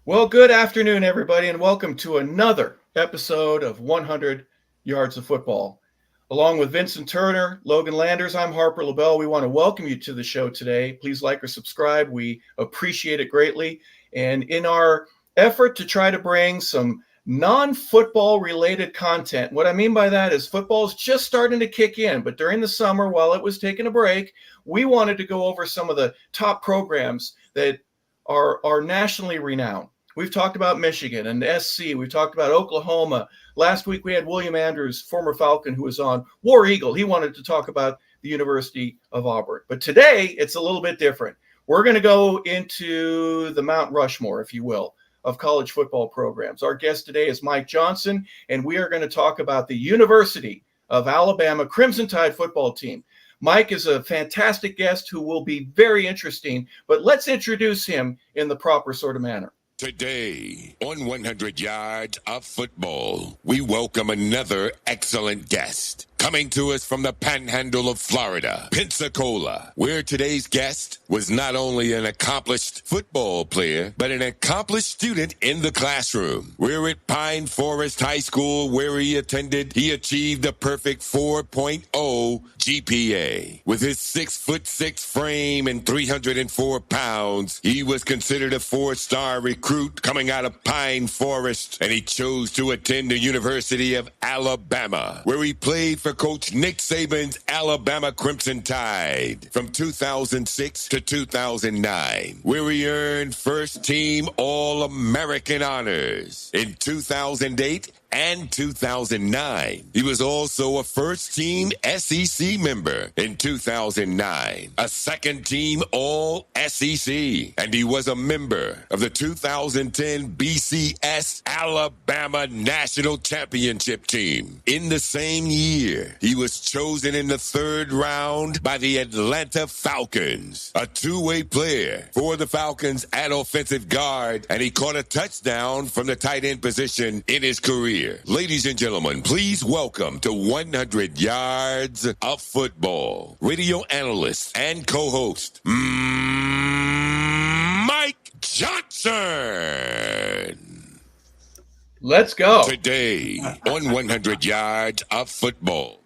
Well, good afternoon, everybody, and welcome to another episode of 100 Yards of Football. Along with Vincent Turner, Logan Landers, I'm Harper, LeBel. We want to welcome you to the show today. Please like or subscribe. We appreciate it greatly. And in our effort to try to bring some non-football related content, what I mean by that is football is just starting to kick in. But during the summer, while it was taking a break, we wanted to go over some of the top programs that are nationally renowned. We've talked about Michigan and SC. We've talked about Oklahoma. Last week we had William Andrews, former Falcon, who was on War Eagle. He wanted to talk about the University of Auburn. But today it's a little bit different. We're going to go into the Mount Rushmore, if you will, of college football programs. Our guest today is Mike Johnson, and we are going to talk about the University of Alabama Crimson Tide football team. Mike is a fantastic guest who will be very interesting, but let's introduce him in the proper sort of manner. Today, on 100 Yards of Football, we welcome another excellent guest. Coming to us from the panhandle of Florida, Pensacola, where today's guest was not only an accomplished football player, but an accomplished student in the classroom. Where at Pine Forest High School, where he attended, he achieved a perfect 4.0 GPA. With his 6'6" frame and 304 pounds, he was considered a 4-star recruit coming out of Pine Forest, and he chose to attend the University of Alabama, where he played for Coach Nick Saban's Alabama Crimson Tide from 2006 to 2009, where he earned first-team All-American honors in 2008 and 2009. He was also a first-team SEC member in 2009, a second-team All-SEC, and he was a member of the 2010 BCS Alabama National Championship team. In the same year, he was chosen in the third round by the Atlanta Falcons, a two-way player for the Falcons at offensive guard, and he caught a touchdown from the tight end position in his career. Ladies and gentlemen, please welcome to 100 Yards of Football, radio analyst and co-host, Mike Johnson. Let's go. Today on 100 Yards of Football.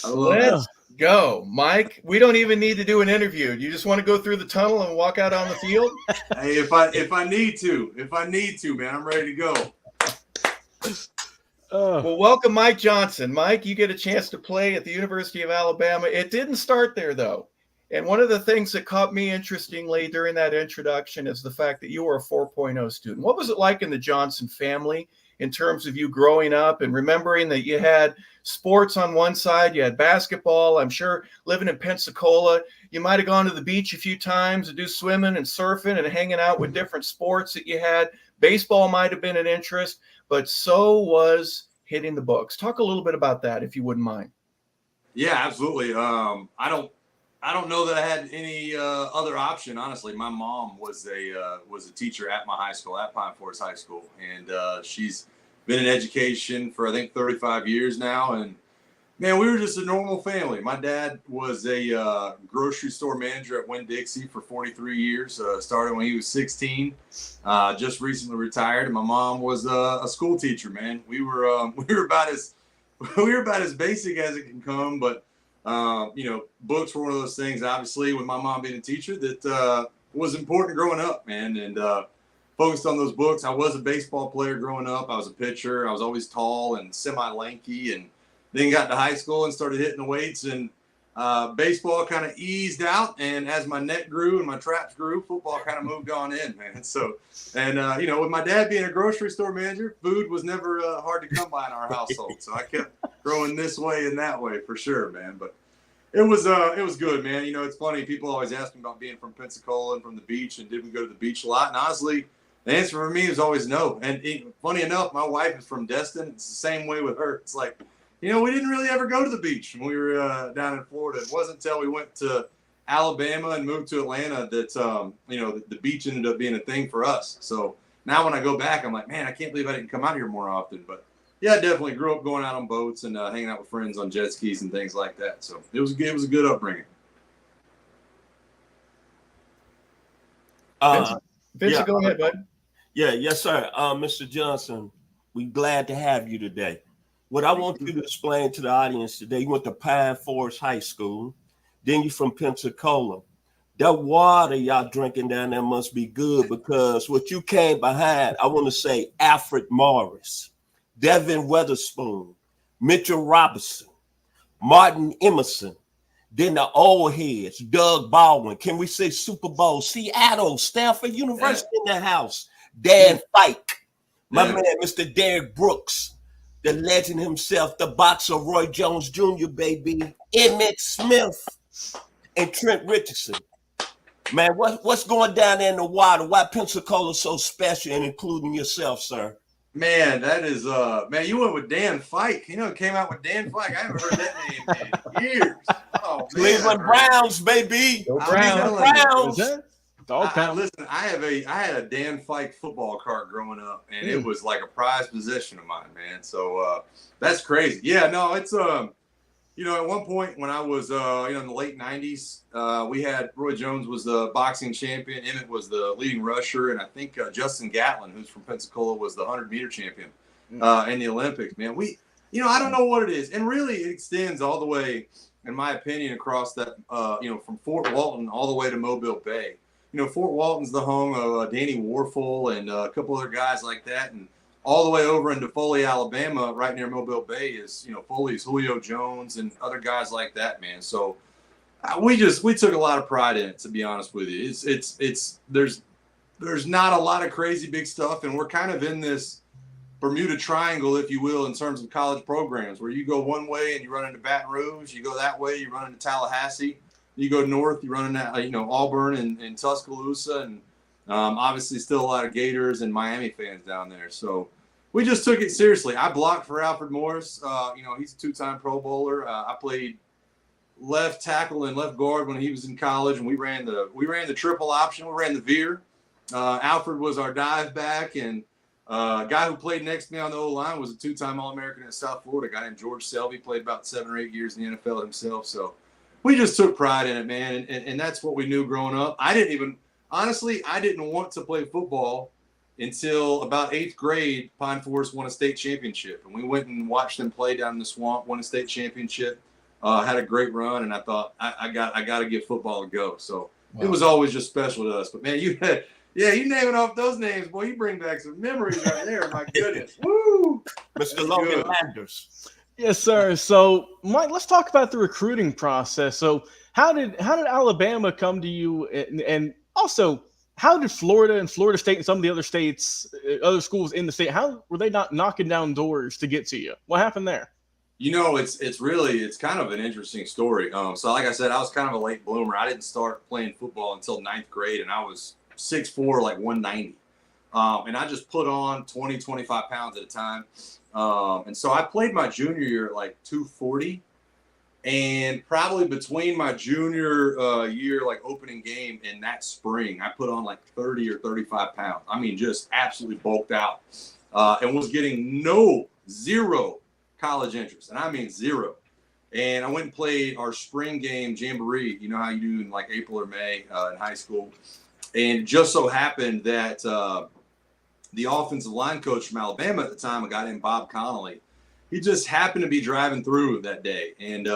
Let's go. Mike, we don't even need to do an interview. You just want to go through the tunnel and walk out on the field? Hey, if I need to, man, I'm ready to go. Well, welcome, Mike Johnson. Mike, you get a chance to play at the University of Alabama. It didn't start there, though. And one of the things that caught me interestingly during that introduction is the fact that you were a 4.0 student. What was it like in the Johnson family in terms of you growing up and remembering that you had sports on one side, you had basketball? I'm sure living in Pensacola, you might have gone to the beach a few times to do swimming and surfing and hanging out with different sports that you had. Baseball might have been an interest, but so was hitting the books. Talk a little bit about that, if you wouldn't mind. Yeah, absolutely. I don't know that I had any other option. Honestly, my mom was a teacher at my high school, at Pine Forest High School, and she's been in education for I think 35 years now. And man, we were just a normal family. My dad was a grocery store manager at Winn-Dixie for 43 years. Started when he was 16. Just recently retired. And my mom was a school teacher. Man, we were about as basic as it can come. But books were one of those things. Obviously, with my mom being a teacher, that was important growing up, man. And focused on those books. I was a baseball player growing up. I was a pitcher. I was always tall and semi-lanky, and then got to high school and started hitting the weights, and baseball kind of eased out. And as my net grew and my traps grew, football kind of moved on in, man. So, and with my dad being a grocery store manager, food was never hard to come by in our household. So I kept growing this way and that way for sure, man. But it was good, man. It's funny. People always ask me about being from Pensacola and from the beach, and did we go to the beach a lot? And honestly, the answer for me is always no. And funny enough, my wife is from Destin. It's the same way with her. It's like, we didn't really ever go to the beach when we were down in Florida. It wasn't until we went to Alabama and moved to Atlanta that, the beach ended up being a thing for us. So now when I go back, I'm like, man, I can't believe I didn't come out here more often. But yeah, I definitely grew up going out on boats and hanging out with friends on jet skis and things like that. So it was a good upbringing. Vincent, go ahead, bud. Yes, sir. Mr. Johnson, we're glad to have you today. What I want you to explain to the audience today, you went to Pine Forest High School, then you're from Pensacola. That water y'all drinking down there must be good, because what you came behind, I want to say Alfred Morris, Devin Weatherspoon, Mitchell Robinson, Martin Emerson, then the old heads, Doug Baldwin. Can we say Super Bowl? Seattle, Stanford University in the house. Dan Fike, my man, Mr. Derrick Brooks, the legend himself, the boxer Roy Jones Jr., baby, Emmett Smith, and Trent Richardson. Man, what's going down there in the water? Why Pensacola so special, and including yourself, sir? Man, that is man, you went with Dan Fike. You know, it came out with Dan Fike. I haven't heard that name in years. Oh, Cleveland Browns, baby. Browns. Listen, I had a Dan Fike football cart growing up, and it was like a prized possession of mine, man. So that's crazy. Yeah, no, it's you know, at one point when I was you know, in the late 90s, we had Roy Jones was the boxing champion, Emmett was the leading rusher, and I think Justin Gatlin, who's from Pensacola, was the 100-meter champion in the Olympics. Man, you know, I don't know what it is, and really it extends all the way, in my opinion, across that you know, from Fort Walton all the way to Mobile Bay. You know, Fort Walton's the home of Danny Warfel and a couple other guys like that, and all the way over into Foley, Alabama, right near Mobile Bay is, you know, Foley's Julio Jones and other guys like that, man. So we took a lot of pride in it, to be honest with you. There's not a lot of crazy big stuff, and we're kind of in this Bermuda Triangle, if you will, in terms of college programs, where you go one way and you run into Baton Rouge, you go that way, you run into Tallahassee, you go north, you run into you know, Auburn and Tuscaloosa, and obviously still a lot of Gators and Miami fans down there. So we just took it seriously. I blocked for Alfred Morris. You know, he's a two-time Pro Bowler. I played left tackle and left guard when he was in college, and we ran the triple option. We ran the veer. Alfred was our dive back, and a guy who played next to me on the O-line was a two-time All-American in South Florida, a guy named George Selby, played about 7 or 8 years in the NFL himself. So we just took pride in it, man, and that's what we knew growing up. Honestly, I didn't want to play football until about 8th grade. Pine Forest won a state championship, and we went and watched them play down in the swamp, won a state championship, had a great run, and I thought, I got to give football a go. So It was always just special to us. But, man, you naming off those names, boy, you bring back some memories right there. My goodness. Woo! Mr. Logan Landers. Yes, sir. So, Mike, let's talk about the recruiting process. So, how did Alabama come to you, and also, how did Florida and Florida State and some of the other states, other schools in the state, how were they not knocking down doors to get to you? What happened there? You know, it's kind of an interesting story. So like I said, I was kind of a late bloomer. I didn't start playing football until 9th grade, and I was 6'4", like 190. And I just put on 20, 25 pounds at a time. And so I played my junior year at like 240. And probably between my junior year, like opening game and that spring, I put on like 30 or 35 pounds. I mean, just absolutely bulked out, and was getting zero college interest. And I mean, zero. And I went and played our spring game jamboree. You know how you do in like April or May in high school. And it just so happened that the offensive line coach from Alabama at the time, a guy named Bob Connolly, he just happened to be driving through that day. And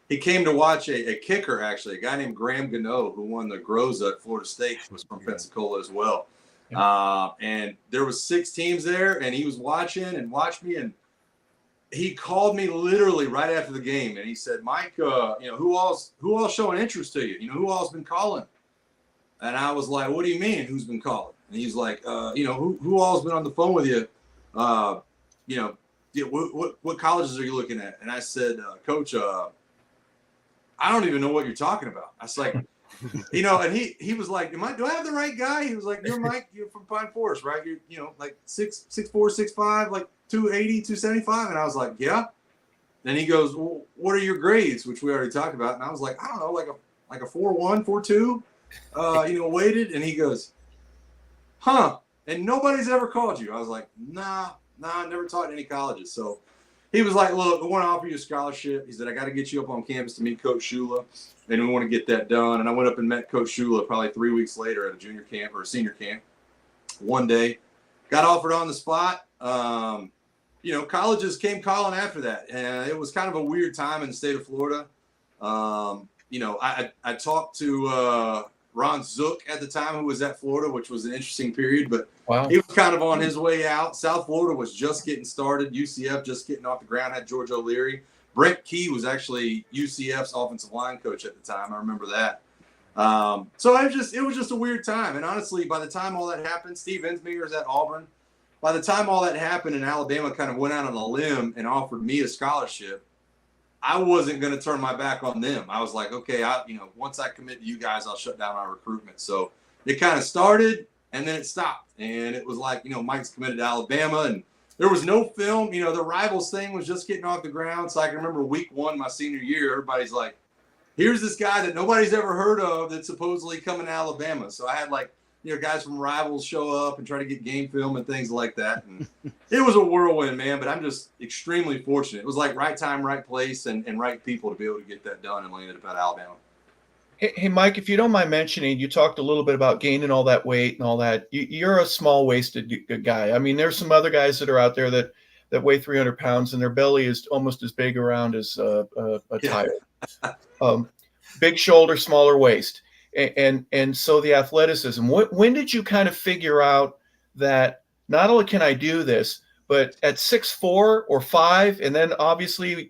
he came to watch a kicker, actually, a guy named Graham Gano, who won the Groza at Florida State, was from Pensacola as well. Yeah. And there was 6 teams there, and he was watching and watched me. And he called me literally right after the game. And he said, Mike, who all's showing interest to you? Who all's been calling? And I was like, what do you mean, who's been calling? And he's like, who all's been on the phone with you? What colleges are you looking at? And I said, Coach, I don't even know what you're talking about. I was like, and he was like, do I have the right guy? He was like, you're Mike, you're from Pine Forest, right? You're, like 6'4", 6'5", like 280, 275. And I was like, yeah. Then he goes, well, what are your grades? Which we already talked about. And I was like, I don't know, like a 4.1, 4.2, weighted. And he goes, huh? And nobody's ever called you? I was like, nah, I never taught in any colleges. So he was like, look, I want to offer you a scholarship. He said, I got to get you up on campus to meet Coach Shula, and we want to get that done. And I went up and met Coach Shula probably 3 weeks later at a junior camp or a senior camp. one day. Got offered on the spot. Colleges came calling after that. And it was kind of a weird time in the state of Florida. I talked to Ron Zook at the time, who was at Florida, which was an interesting period, but Wow. he was kind of on his way out. South Florida was just getting started. UCF just getting off the ground, had George O'Leary. Brent Key was actually UCF's offensive line coach at the time. I remember that. So it was just a weird time. And honestly, by the time all that happened, Steve Ensminger's at Auburn. By the time all that happened and Alabama kind of went out on a limb and offered me a scholarship, I wasn't going to turn my back on them. I was like, okay, once I commit to you guys, I'll shut down my recruitment. So it kind of started and then it stopped. And it was like, Mike's committed to Alabama and there was no film. The rivals thing was just getting off the ground. So I can remember week 1, my senior year, everybody's like, here's this guy that nobody's ever heard of that's supposedly coming to Alabama. So I had guys from rivals show up and try to get game film and things like that. And it was a whirlwind, man, but I'm just extremely fortunate. It was like right time, right place, and right people to be able to get that done and landed up at Alabama. Hey, Mike, if you don't mind mentioning, you talked a little bit about gaining all that weight and all that. You're a small-waisted guy. I mean, there's some other guys that are out there that weigh 300 pounds and their belly is almost as big around as a tire. Big shoulder, smaller waist. And so the athleticism, when did you kind of figure out that not only can I do this, but at 6'4" or 5, and then obviously,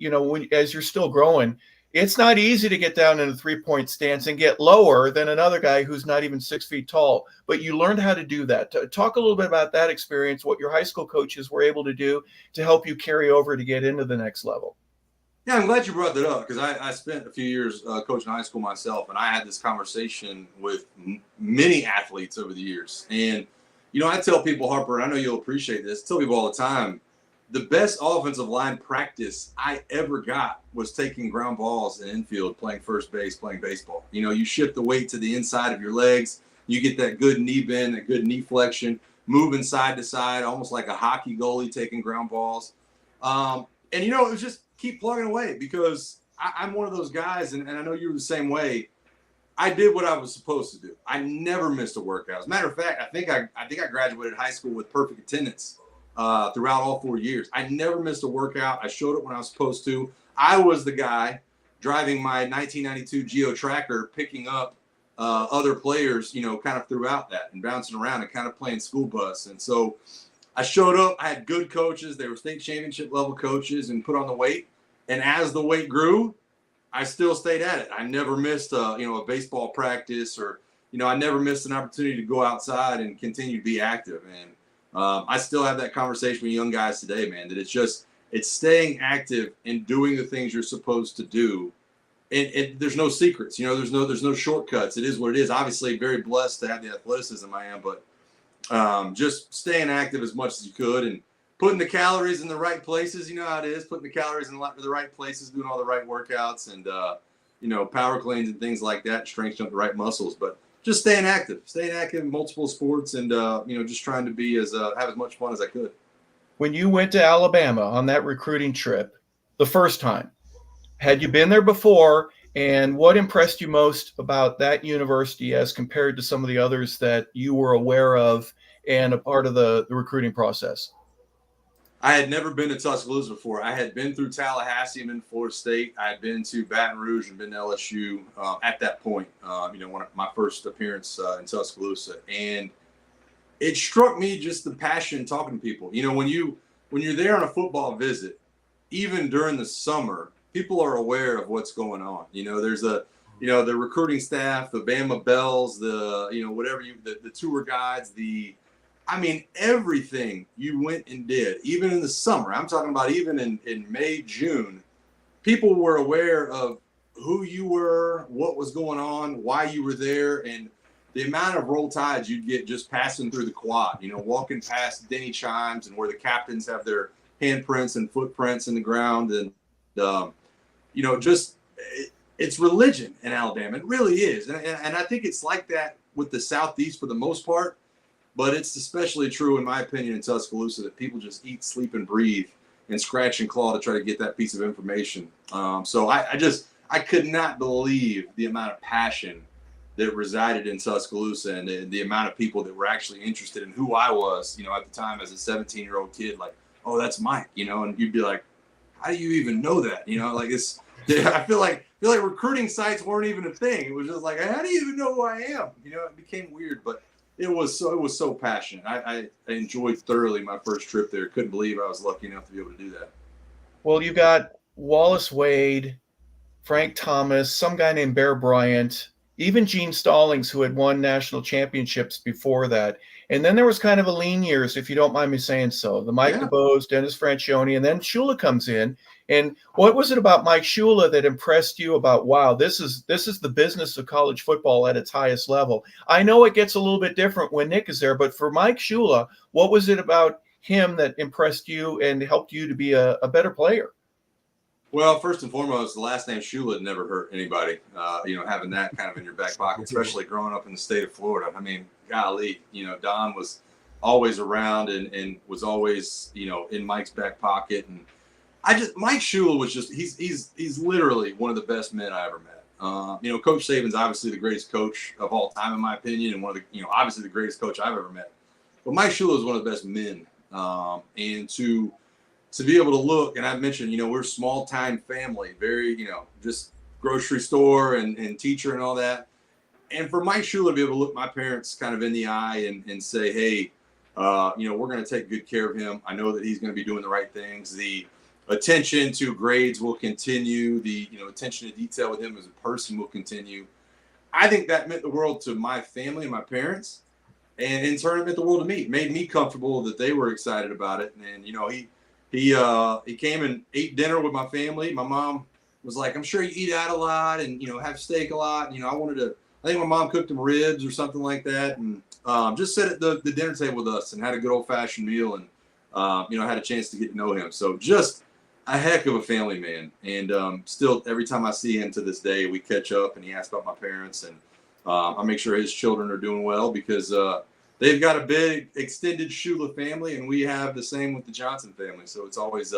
as you're still growing, it's not easy to get down in a 3-point stance and get lower than another guy who's not even 6 feet tall, but you learned how to do that. Talk a little bit about that experience, what your high school coaches were able to do to help you carry over to get into the next level. Yeah, I'm glad you brought that up because I spent a few years coaching high school myself, and I had this conversation with many athletes over the years. And, I tell people, Harper, and I know you'll appreciate this, tell people all the time, the best offensive line practice I ever got was taking ground balls in infield, playing first base, playing baseball. You shift the weight to the inside of your legs, you get that good knee bend, that good knee flexion, moving side to side, almost like a hockey goalie taking ground balls. It was just keep plugging away because I'm one of those guys, and I know you were the same way. I did what I was supposed to do. I never missed a workout. As a matter of fact, I think I graduated high school with perfect attendance throughout all 4 years. I never missed a workout. I showed up when I was supposed to. I was the guy driving my 1992 Geo Tracker, picking up other players, kind of throughout that and bouncing around and kind of playing school bus. And so I showed up. I had good coaches. They were state championship level coaches and put on the weight. And as the weight grew, I still stayed at it. I never missed a baseball practice or, I never missed an opportunity to go outside and continue to be active. And I still have that conversation with young guys today, man, that it's staying active and doing the things you're supposed to do. And there's no secrets, there's no shortcuts. It is what it is. Obviously very blessed to have the athleticism I am, but just staying active as much as you could and putting the calories in the right places. You know how it is, putting the calories in the right places, doing all the right workouts and, power cleans and things like that, strengthening up the right muscles. But just staying active in multiple sports and, just trying to be have as much fun as I could. When you went to Alabama on that recruiting trip the first time, had you been there before? And what impressed you most about that university as compared to some of the others that you were aware of and a part of the recruiting process? I had never been to Tuscaloosa before. I had been through Tallahassee and then Florida State. I had been to Baton Rouge and been to LSU at that point, one of my first appearance in Tuscaloosa. And it struck me just the passion talking to people. When you're there on a football visit, even during the summer, people are aware of what's going on. There's the recruiting staff, the Bama Bells, the tour guides, everything you went and did, even in the summer. I'm talking about even in May, June, people were aware of who you were, what was going on, why you were there, and the amount of roll tides you'd get just passing through the quad, walking past Denny chimes and where the captains have their handprints and footprints in the ground. And, it's religion in Alabama. It really is. And I think it's like that with the Southeast for the most part. But it's especially true, in my opinion, in Tuscaloosa, that people just eat, sleep, and breathe and scratch and claw to try to get that piece of information. So I could not believe the amount of passion that resided in Tuscaloosa, and the amount of people that were actually interested in who I was, you know, at the time as a 17-year-old kid, like, oh, that's Mike, you know, and you'd be like, how do you even know that? You know, like I feel like recruiting sites weren't even a thing. It was just like, how do you even know who I am? You know, it became weird, but it was so passionate. I enjoyed thoroughly my first trip there. Couldn't believe I was lucky enough to be able to do that. Well, you got Wallace Wade, Frank Thomas, some guy named Bear Bryant, even Gene Stallings, who had won national championships before that. And then there was kind of a lean years, if you don't mind me saying so. The Mike DeBose, Dennis Franchione, and then Shula comes in. And what was it about Mike Shula that impressed you about, wow, this is the business of college football at its highest level? I know it gets a little bit different when Nick is there, but for Mike Shula, what was it about him that impressed you and helped you to be a better player? Well, first and foremost, the last name Shula never hurt anybody. You know, having that kind of in your back pocket, especially growing up in the state of Florida. I mean, golly, you know, Don was always around and was always, you know, in Mike's back pocket. And Mike Shula was just, he's literally one of the best men I ever met. You know, Coach Saban's obviously the greatest coach of all time, in my opinion, and one of the, you know, obviously the greatest coach I've ever met. But Mike Shula is one of the best men. And to be able to look, and I mentioned, you know, we're a small time family, very, you know, just grocery store and teacher and all that. And for Mike Shula to be able to look my parents kind of in the eye and say, hey, you know, we're going to take good care of him. I know that he's going to be doing the right things. The attention to grades will continue. The, you know, attention to detail with him as a person will continue. I think that meant the world to my family and my parents. And in turn, it meant the world to me. It made me comfortable that they were excited about it. And, you know, he came and ate dinner with my family. My mom was like, I'm sure you eat out a lot and, you know, have steak a lot. And, you know, I think my mom cooked him ribs or something like that. And just sat at the dinner table with us and had a good old fashioned meal and, you know, had a chance to get to know him. So just a heck of a family man. And still, every time I see him to this day, we catch up and he asks about my parents. And I make sure his children are doing well because they've got a big extended Shula family, and we have the same with the Johnson family. So it's always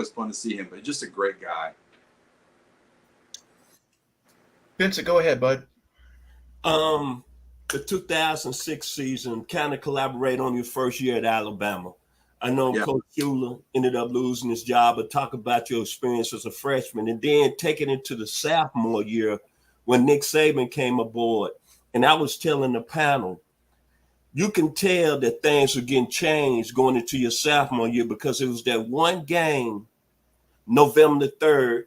fun to see him. But he's just a great guy. Vincent, go ahead, bud. The 2006 season, kind of collaborate on your first year at Alabama. I know Coach Shula ended up losing his job, but talk about your experience as a freshman and then take it into the sophomore year when Nick Saban came aboard. And I was telling the panel, you can tell that things are getting changed going into your sophomore year because it was that one game, November the 3rd,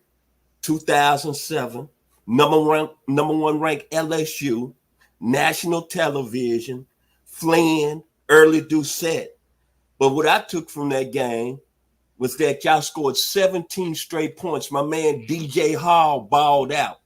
2007, number one ranked LSU, national television, Flynn, early Doucette. But what I took from that game was that y'all scored 17 straight points. My man DJ Hall balled out.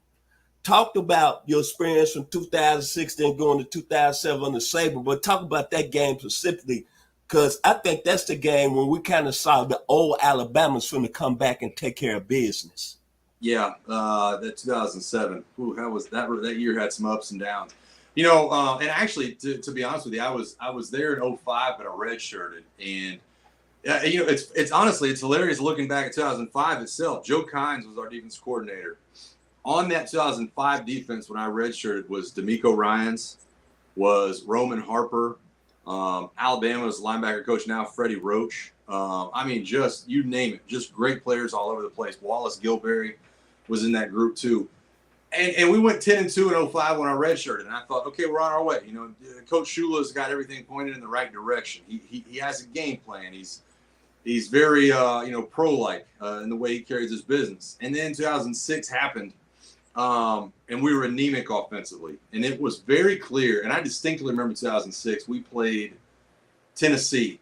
Talked about your experience from 2006 then going to 2007 on the Saban, but talk about that game specifically because I think that's the game when we kind of saw the old Alabama's going to come back and take care of business. Yeah, that 2007. Ooh, that year had some ups and downs. You know, and actually, to be honest with you, I was there in 2005, but I redshirted, and you know, it's honestly it's hilarious looking back at 2005 itself. Joe Kynes was our defense coordinator. On that 2005 defense, when I redshirted, was D'Amico Ryans, was Roman Harper, Alabama's linebacker coach now, Freddie Roach. I mean, just you name it, just great players all over the place. Wallace Gilberry was in that group too. And we went 10-2 in 2005 when I redshirted, and I thought, okay, we're on our way. You know, Coach Shula's got everything pointed in the right direction. He has a game plan. He's very you know, pro-like in the way he carries his business. And then 2006 happened, and we were anemic offensively, and it was very clear. And I distinctly remember 2006. We played Tennessee,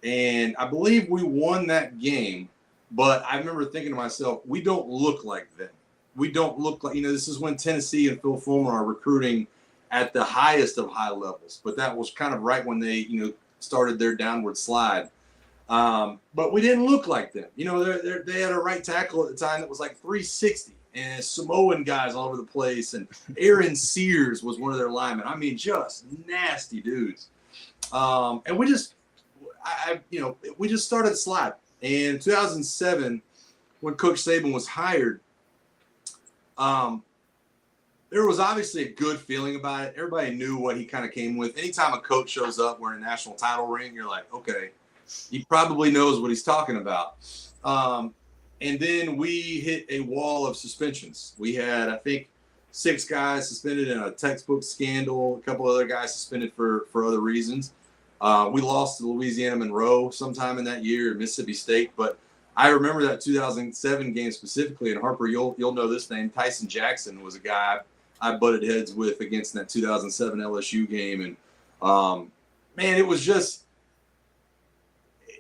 and I believe we won that game. But I remember thinking to myself, we don't look like them. We don't look like, you know, this is when Tennessee and Phil Fulmer are recruiting at the highest of high levels. But that was kind of right when they, you know, started their downward slide. But we didn't look like them. You know, they had a right tackle at the time that was like 360 and Samoan guys all over the place. And Aaron Sears was one of their linemen. I mean, just nasty dudes. And we just, you know, we just started to slide. And 2007, when Coach Saban was hired, there was obviously a good feeling about it. Everybody knew what he kind of came with. Anytime a coach shows up wearing a national title ring, you're like, okay, he probably knows what he's talking about. And then we hit a wall of suspensions. We had, I think, 6 guys suspended in a textbook scandal, a couple other guys suspended for other reasons. We lost to Louisiana Monroe sometime in that year, Mississippi State. But I remember that 2007 game specifically. And Harper, you'll know this name. Tyson Jackson was a guy I butted heads with against that 2007 LSU game. And man, it was just,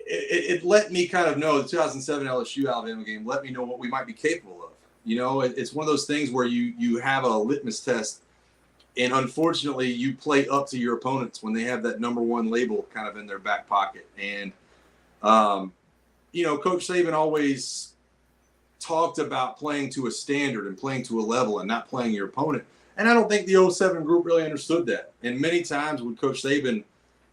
it let me kind of know the 2007 LSU Alabama game let me know what we might be capable of. You know, it's one of those things where you have a litmus test, and unfortunately you play up to your opponents when they have that number 1 label kind of in their back pocket. And, you know, Coach Saban always talked about playing to a standard and playing to a level and not playing your opponent. And I don't think the 07 group really understood that. And many times would Coach Saban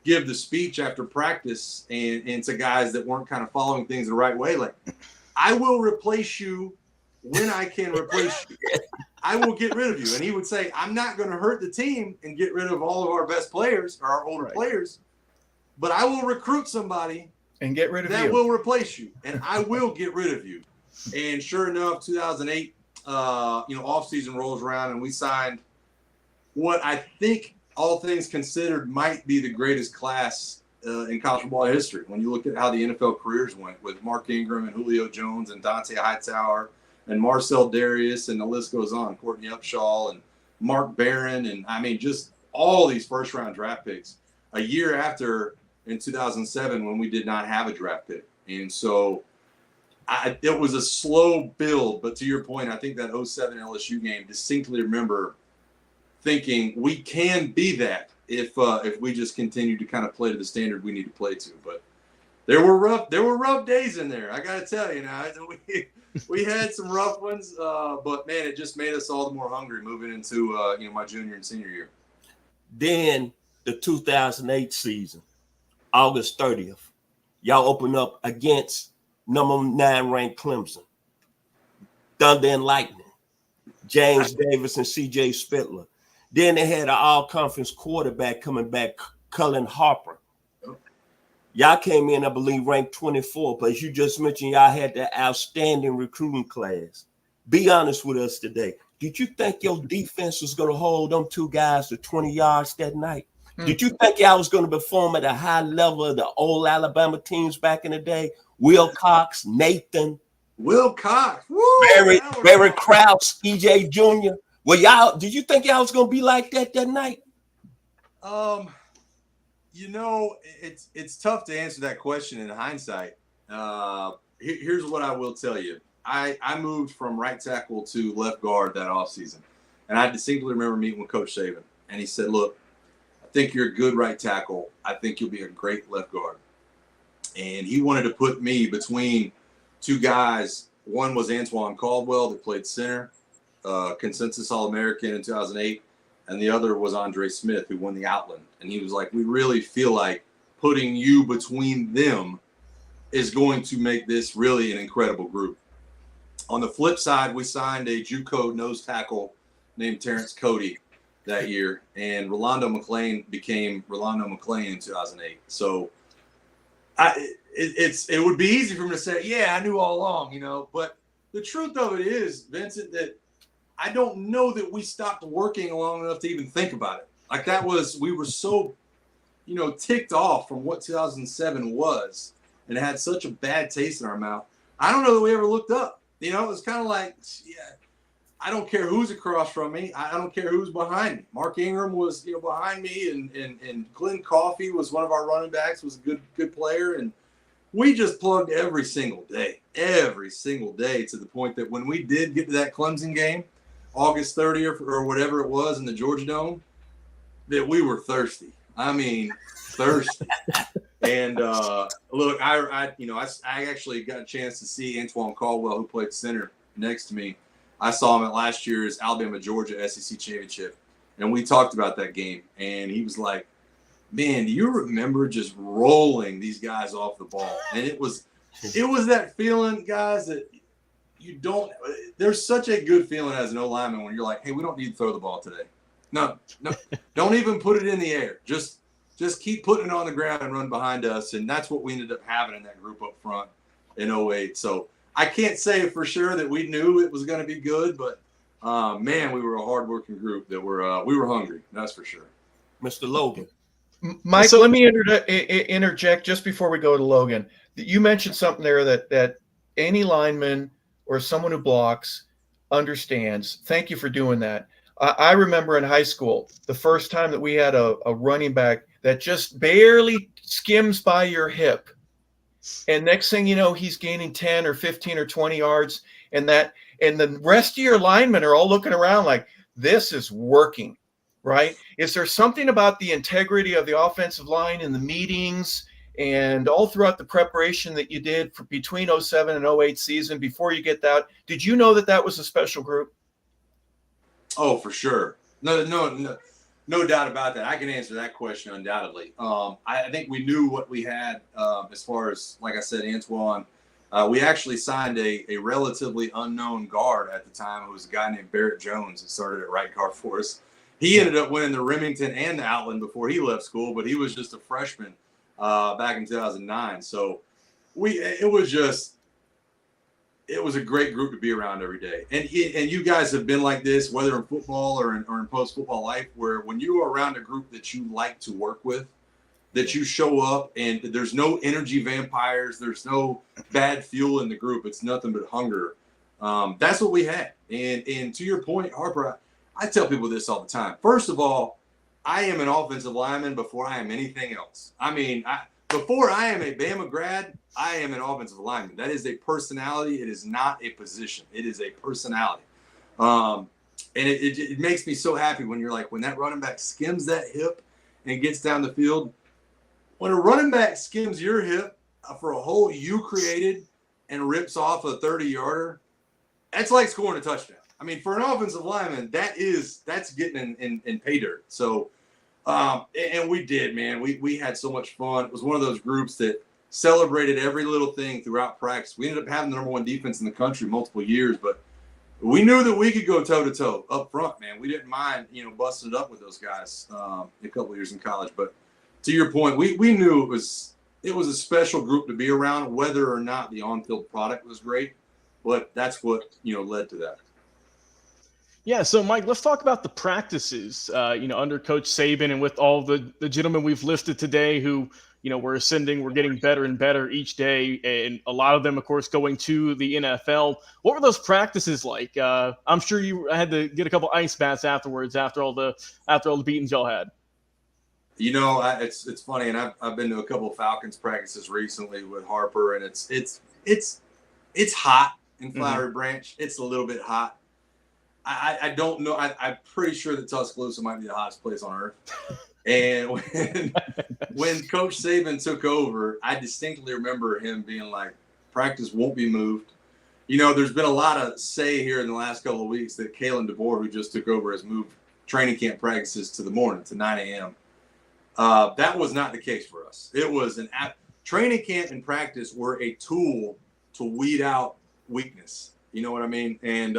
give the speech after practice and to guys that weren't kind of following things the right way, like, I will replace you when I can replace you. I will get rid of you. And he would say, I'm not going to hurt the team and get rid of all of our best players or our older players, but I will recruit somebody and get rid of that you. will replace you, and I will get rid of you. And sure enough, 2008, offseason rolls around, and we signed what I think, all things considered, might be the greatest class in college football history. When you look at how the NFL careers went with Mark Ingram and Julio Jones and Dante Hightower and Marcel Darius, and the list goes on, Courtney Upshaw and Mark Barron, and I mean, just all these first-round draft picks a year after in 2007 when we did not have a draft pick. And so it was a slow build, but to your point, I think that 07 LSU game, distinctly remember thinking we can be that if we just continue to kind of play to the standard we need to play to. But there were rough days in there. I got to tell you now, we had some rough ones, but man, it just made us all the more hungry moving into my junior and senior year. Then the 2008 season, August 30th, y'all open up against number 9 ranked Clemson, Thunder and Lightning, James Davis and C.J. Spitler. Then they had an all-conference quarterback coming back, Cullen Harper. Y'all came in, I believe, ranked 24, but as you just mentioned, y'all had the outstanding recruiting class. Be honest with us today. Did you think your defense was going to hold them 2 guys to 20 yards that night? Did you think y'all was going to perform at a high level of the old Alabama teams back in the day? Will Cox, Nathan. Will Cox. Woo, Barry Krause, EJ Jr. Well, did you think y'all was going to be like that night? It's tough to answer that question in hindsight. Here's what I will tell you. I moved from right tackle to left guard that offseason. And I distinctly remember meeting with Coach Saban. And he said, look, I think you're a good right tackle. I think you'll be a great left guard. And he wanted to put me between 2 guys. One was Antoine Caldwell that played center, consensus All-American in 2008. And the other was Andre Smith, who won the Outland. And he was like, we really feel like putting you between them is going to make this really an incredible group. On the flip side, we signed a JUCO nose tackle named Terrence Cody that year, and Rolando McClain became Rolando McClain in 2008. So it would be easy for him to say, yeah, I knew all along, but the truth of it is, Vincent, that I don't know that we stopped working long enough to even think about it. Like we were so, ticked off from what 2007 was, and it had such a bad taste in our mouth. I don't know that we ever looked up. It was kind of like, yeah, I don't care who's across from me. I don't care who's behind me. Mark Ingram was, behind me, and Glenn Coffey was one of our running backs, was a good player. And we just plugged every single day to the point that when we did get to that Clemson game, August 30th or whatever it was in the Georgia Dome, that we were thirsty. I mean, thirsty. And look, I actually got a chance to see Antoine Caldwell, who played center next to me. I saw him at last year's Alabama-Georgia SEC championship, and we talked about that game. And he was like, "Man, do you remember just rolling these guys off the ball?" And it was that feeling, guys, that you don't. There's such a good feeling as an O lineman when you're like, hey, we don't need to throw the ball today. No, don't even put it in the air. Just keep putting it on the ground and run behind us. And that's what we ended up having in that group up front in 08. So I can't say for sure that we knew it was going to be good, but man, we were a hardworking group that we were hungry. That's for sure. Mr. Logan. Mike, let me interject just before we go to Logan. You mentioned something there that any lineman or someone who blocks understands. Thank you for doing that. I remember in high school, the first time that we had a running back that just barely skims by your hip. And next thing you know, he's gaining 10 or 15 or 20 yards. And the rest of your linemen are all looking around like, this is working. Right? Is there something about the integrity of the offensive line in the meetings and all throughout the preparation that you did between 07 and 08 season before you get that? Did you know that was a special group? Oh, for sure. No doubt about that. I can answer that question undoubtedly. I think we knew what we had as far as, like I said, Antoine. We actually signed a relatively unknown guard at the time. It was a guy named Barrett Jones that started at right guard for us. He ended up winning the Remington and the Outland before he left school, but he was just a freshman back in 2009. So it was a great group to be around every day. And you guys have been like this, whether in football or in post-football life, where when you are around a group that you like to work with, that you show up and there's no energy vampires, there's no bad fuel in the group. It's nothing but hunger. That's what we had. And to your point, Harper, I tell people this all the time. First of all, I am an offensive lineman before I am anything else. I mean, before I am a Bama grad, I am an offensive lineman. That is a personality. It is not a position. It is a personality. And it makes me so happy when you're like, when that running back skims that hip and gets down the field. When a running back skims your hip for a hole you created and rips off a 30-yarder, that's like scoring a touchdown. I mean, for an offensive lineman, that's getting in pay dirt. So, and we did, man. We had so much fun. It was one of those groups that celebrated every little thing throughout practice. We ended up having the number one defense in the country multiple years, but we knew that we could go toe to toe up front, man. We didn't mind, busting it up with those guys a couple of years in college. But to your point, we knew it was a special group to be around, whether or not the on-field product was great. But that's what led to that. Yeah, so Mike, let's talk about the practices, under Coach Saban and with all the gentlemen we've listed today who, we're ascending, we're getting better and better each day, and a lot of them, of course, going to the NFL. What were those practices like? I'm sure you had to get a couple ice baths afterwards after all the beatings y'all had. It's funny, and I've been to a couple of Falcons practices recently with Harper, and it's hot in Flowery Branch. It's a little bit hot. I don't know. I'm pretty sure that Tuscaloosa might be the hottest place on earth. And when Coach Saban took over, I distinctly remember him being like, practice won't be moved. There's been a lot of say here in the last couple of weeks that Kalen DeBoer, who just took over, has moved training camp practices to the morning, to 9 a.m. That was not the case for us. It was training camp and practice were a tool to weed out weakness. You know what I mean? And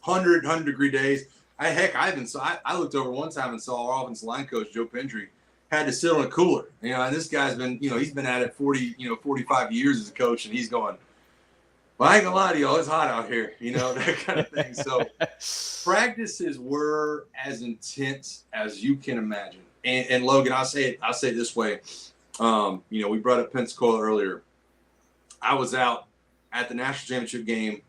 100-degree days. I looked over one time and saw our offensive line coach, Joe Pendry, had to sit on a cooler. And this guy's been, he's been at it 45 years as a coach, and he's going, well, I ain't gonna lie to y'all, it's hot out here, that kind of thing. So practices were as intense as you can imagine. And Logan, I'll say it this way. We brought up Pensacola earlier. I was out at the national championship game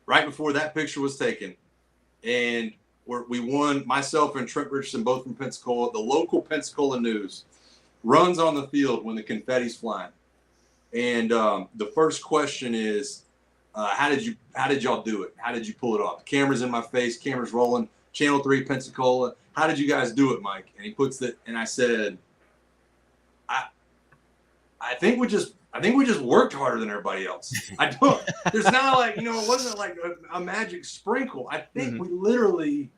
right before that picture was taken, and we won. Myself and Trent Richardson, both from Pensacola. The local Pensacola News runs on the field when the confetti's flying, and the first question is, how did y'all do it? How did you pull it off? Cameras in my face, cameras rolling. Channel 3 Pensacola. How did you guys do it, Mike? And he puts it, and I said, I think we just worked harder than everybody else. There's not like, it wasn't like a magic sprinkle. I think we literally,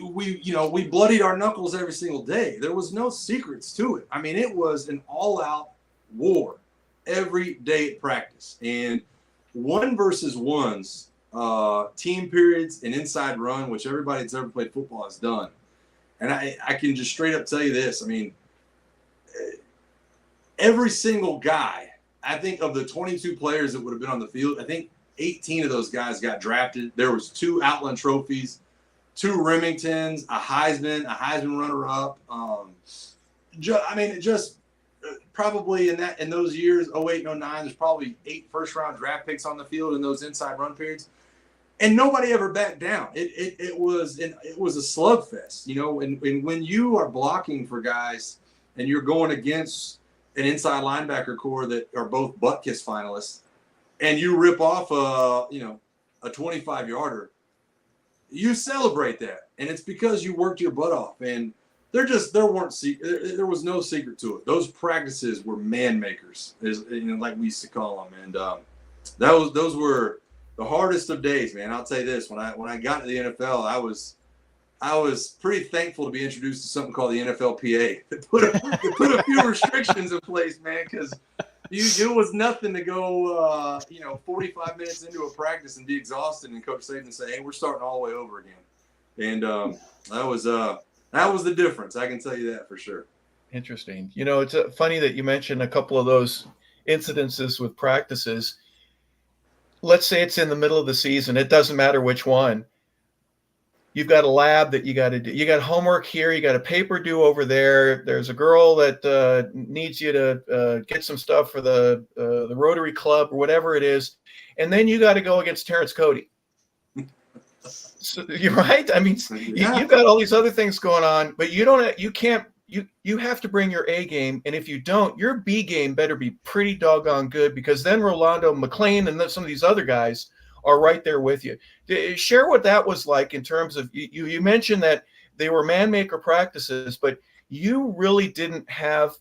we bloodied our knuckles every single day. There was no secrets to it. I mean, it was an all out war every day at practice. And 1-versus-1s, team periods, and inside run, which everybody that's ever played football has done. And I can just straight up tell you this. I mean, every single guy, I think of the 22 players that would have been on the field, I think 18 of those guys got drafted. There was 2 Outland trophies, 2 Remingtons, a Heisman runner-up. Probably in those years, 08 and 09, there's probably 8 first-round draft picks on the field in those inside run periods. And nobody ever backed down. It was a slugfest, you know. And when you are blocking for guys and you're going against an inside linebacker core that are both butt kiss finalists, and you rip off a 25-yarder, you celebrate that, and it's because you worked your butt off. And there was no secret to it. Those practices were man makers, like we used to call them, and those were the hardest of days, man. I'll tell you this: when I got to the NFL, I was pretty thankful to be introduced to something called the NFLPA. They put a few restrictions in place, man, because it was nothing to go 45 minutes into a practice and be exhausted, and Coach Saban say, "Hey, we're starting all the way over again," and that was the difference. I can tell you that for sure. Interesting. You know, it's funny that you mentioned a couple of those incidences with practices. Let's say it's in the middle of the season. It doesn't matter which one. You've got a lab that you got to do. You got homework here. You got a paper due over there. There's a girl that needs you to get some stuff for the Rotary Club or whatever it is. And then you got to go against Terrence Cody. So, you're right. I mean, you've got all these other things going on, but you have to bring your A game. And if you don't, your B game better be pretty doggone good, because then Rolando McClain and some of these other guys are right there with you. Share what that was like in terms of, you mentioned that they were man-maker practices, but you really didn't have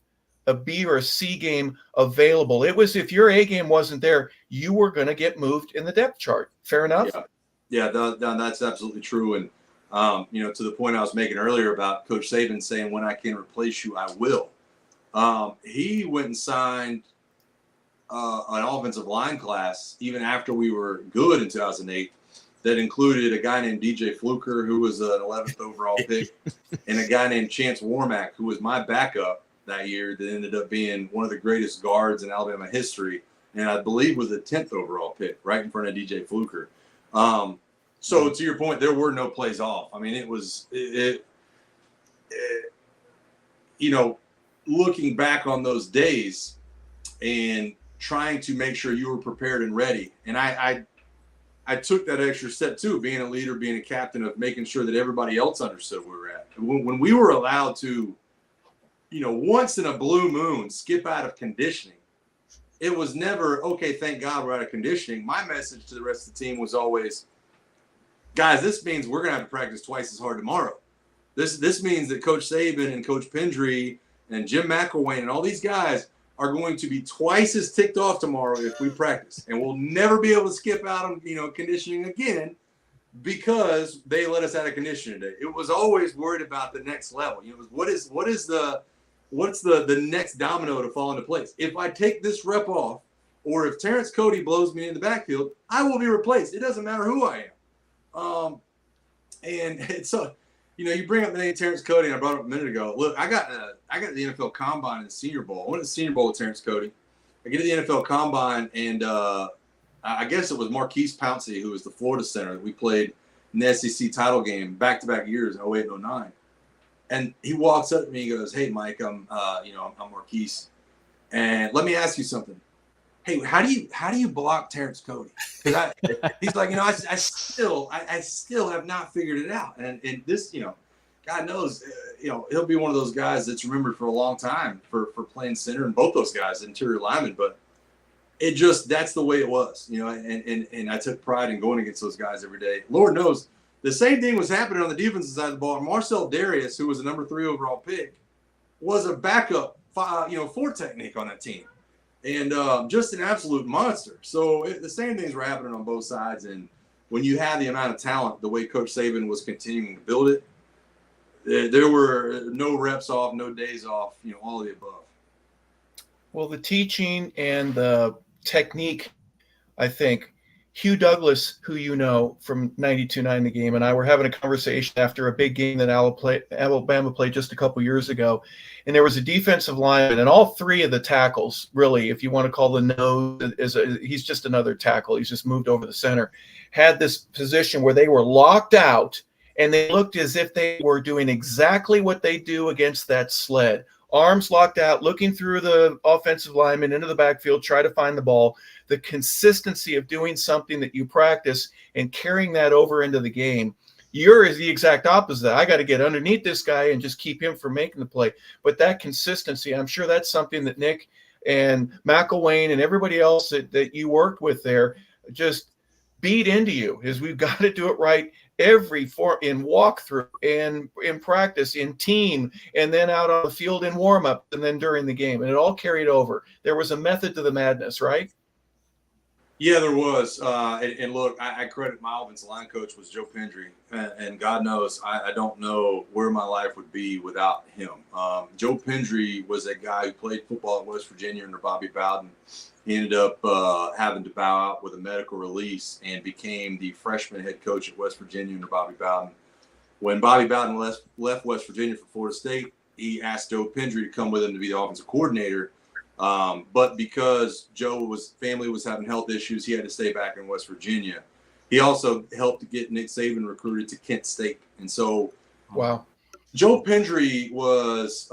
a B or a C game available. It was, if your A game wasn't there, you were going to get moved in the depth chart. Fair enough? Yeah, that's absolutely true. And, to the point I was making earlier about Coach Saban saying, when I can replace you, I will. He went and signed an offensive line class even after we were good in 2008 that included a guy named DJ Fluker, who was an 11th overall pick, and a guy named Chance Warmack, who was my backup that year, that ended up being one of the greatest guards in Alabama history, and I believe was the 10th overall pick, right in front of DJ Fluker. So to your point, there were no plays off. I mean, it was looking back on those days and trying to make sure you were prepared and ready. And I took that extra step too, being a leader, being a captain, of making sure that everybody else understood where we were at. When we were allowed to, once in a blue moon, skip out of conditioning, it was never, okay, thank God we're out of conditioning. My message to the rest of the team was always, guys, this means we're going to have to practice twice as hard tomorrow. This means that Coach Saban and Coach Pendry and Jim McElwain and all these guys are going to be twice as ticked off tomorrow if we practice. And we'll never be able to skip out on, conditioning again because they let us out of conditioning today. It was always worried about the next level. What's the next domino to fall into place? If I take this rep off, or if Terrence Cody blows me in the backfield, I will be replaced. It doesn't matter who I am. And it's you bring up the name Terrence Cody, and I brought it up a minute ago. Look, I got the NFL Combine and the Senior Bowl. I went to the Senior Bowl with Terrence Cody. I get to the NFL Combine, and I guess it was Marquise Pouncey, who was the Florida center that we played in the SEC title game back-to-back years in 08 and 09. And he walks up to me and goes, "Hey, Mike, I'm Marquise, and let me ask you something. Hey, how do you block Terrence Cody?" Because he's like, I still have not figured it out. And this, God knows, he'll be one of those guys that's remembered for a long time for playing center, and both those guys, interior linemen. But that's the way it was, and I took pride in going against those guys every day. Lord knows the same thing was happening on the defensive side of the ball. Marcel Darius, who was the number 3 overall pick, was a backup, 4 technique on that team. And just an absolute monster. So the same things were happening on both sides. And when you have the amount of talent, the way Coach Saban was continuing to build it, there were no reps off, no days off, all of the above. Well, the teaching and the technique I think. Hugh Douglas, who you know from 92.9 The Game, and I were having a conversation after a big game that Alabama played just a couple years ago. And there was a defensive lineman, and all three of the tackles, really, if you want to call the nose, he's just another tackle. He's just moved over the center, had this position where they were locked out, and they looked as if they were doing exactly what they do against that sled. Arms locked out, looking through the offensive lineman into the backfield, try to find the ball. The consistency of doing something that you practice and carrying that over into the game. You're is the exact opposite. I got to get underneath this guy and just keep him from making the play. But that consistency, I'm sure that's something that Nick and McElwain and everybody else that you worked with there just beat into you, is we've got to do it right in walkthrough and in practice, in team, and then out on the field in warm-up, and then during the game. And it all carried over. There was a method to the madness, right? Yeah, there was. And look, I credit my offensive line coach was Joe Pendry. And God knows, I don't know where my life would be without him. Joe Pendry was a guy who played football at West Virginia under Bobby Bowden. He ended up having to bow out with a medical release and became the freshman head coach at West Virginia under Bobby Bowden. When Bobby Bowden left West Virginia for Florida State, he asked Joe Pendry to come with him to be the offensive coordinator. But because Joe's family was having health issues, he had to stay back in West Virginia. He also helped to get Nick Saban recruited to Kent State. And so, wow, Joe Pendry was,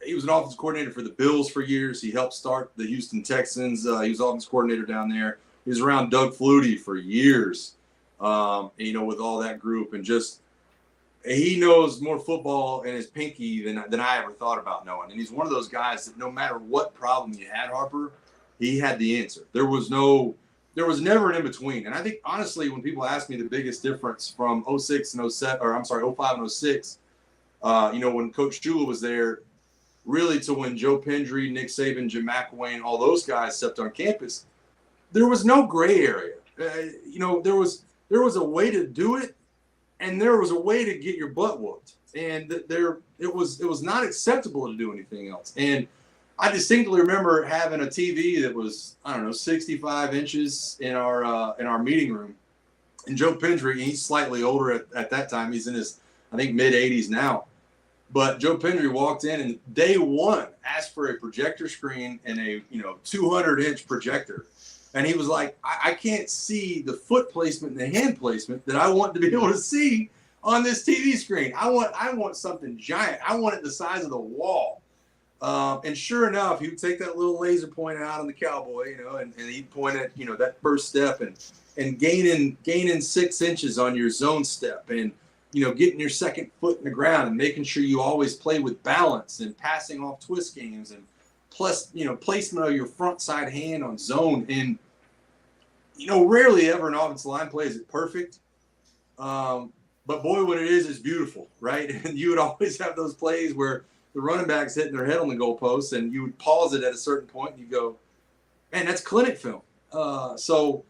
he was an offensive coordinator for the Bills for years. He helped start the Houston Texans. He was offensive coordinator down there. He was around Doug Flutie for years, with all that group. And just, he knows more football in his pinky than I ever thought about knowing. And he's one of those guys that no matter what problem you had, Harper, he had the answer. There was never an in-between. And I think, honestly, when people ask me the biggest difference from 05 and 06, when Coach Shula was there, really to when Joe Pendry, Nick Saban, Jim McElwain, all those guys stepped on campus, there was no gray area. There was a way to do it, and there was a way to get your butt whooped. And it was not acceptable to do anything else. And I distinctly remember having a TV that was, 65 inches in our meeting room. And Joe Pendry, he's slightly older at that time. He's in his, I think, mid-80s now. But Joe Pendry walked in and day one asked for a projector screen and a 200-inch projector. And he was like, I can't see the foot placement and the hand placement that I want to be able to see on this TV screen. I want something giant. I want it the size of the wall. And sure enough, he would take that little laser pointer out on the cowboy, and he'd point at, that first step and gaining 6 inches on your zone step and, getting your second foot in the ground and making sure you always play with balance and passing off twist games and plus, placement of your front side hand on zone. And, rarely ever an offensive line play is it perfect. But boy, when it is beautiful, right? And you would always have those plays where the running back's hitting their head on the goalpost and you would pause it at a certain point and you go, man, that's clinic film. So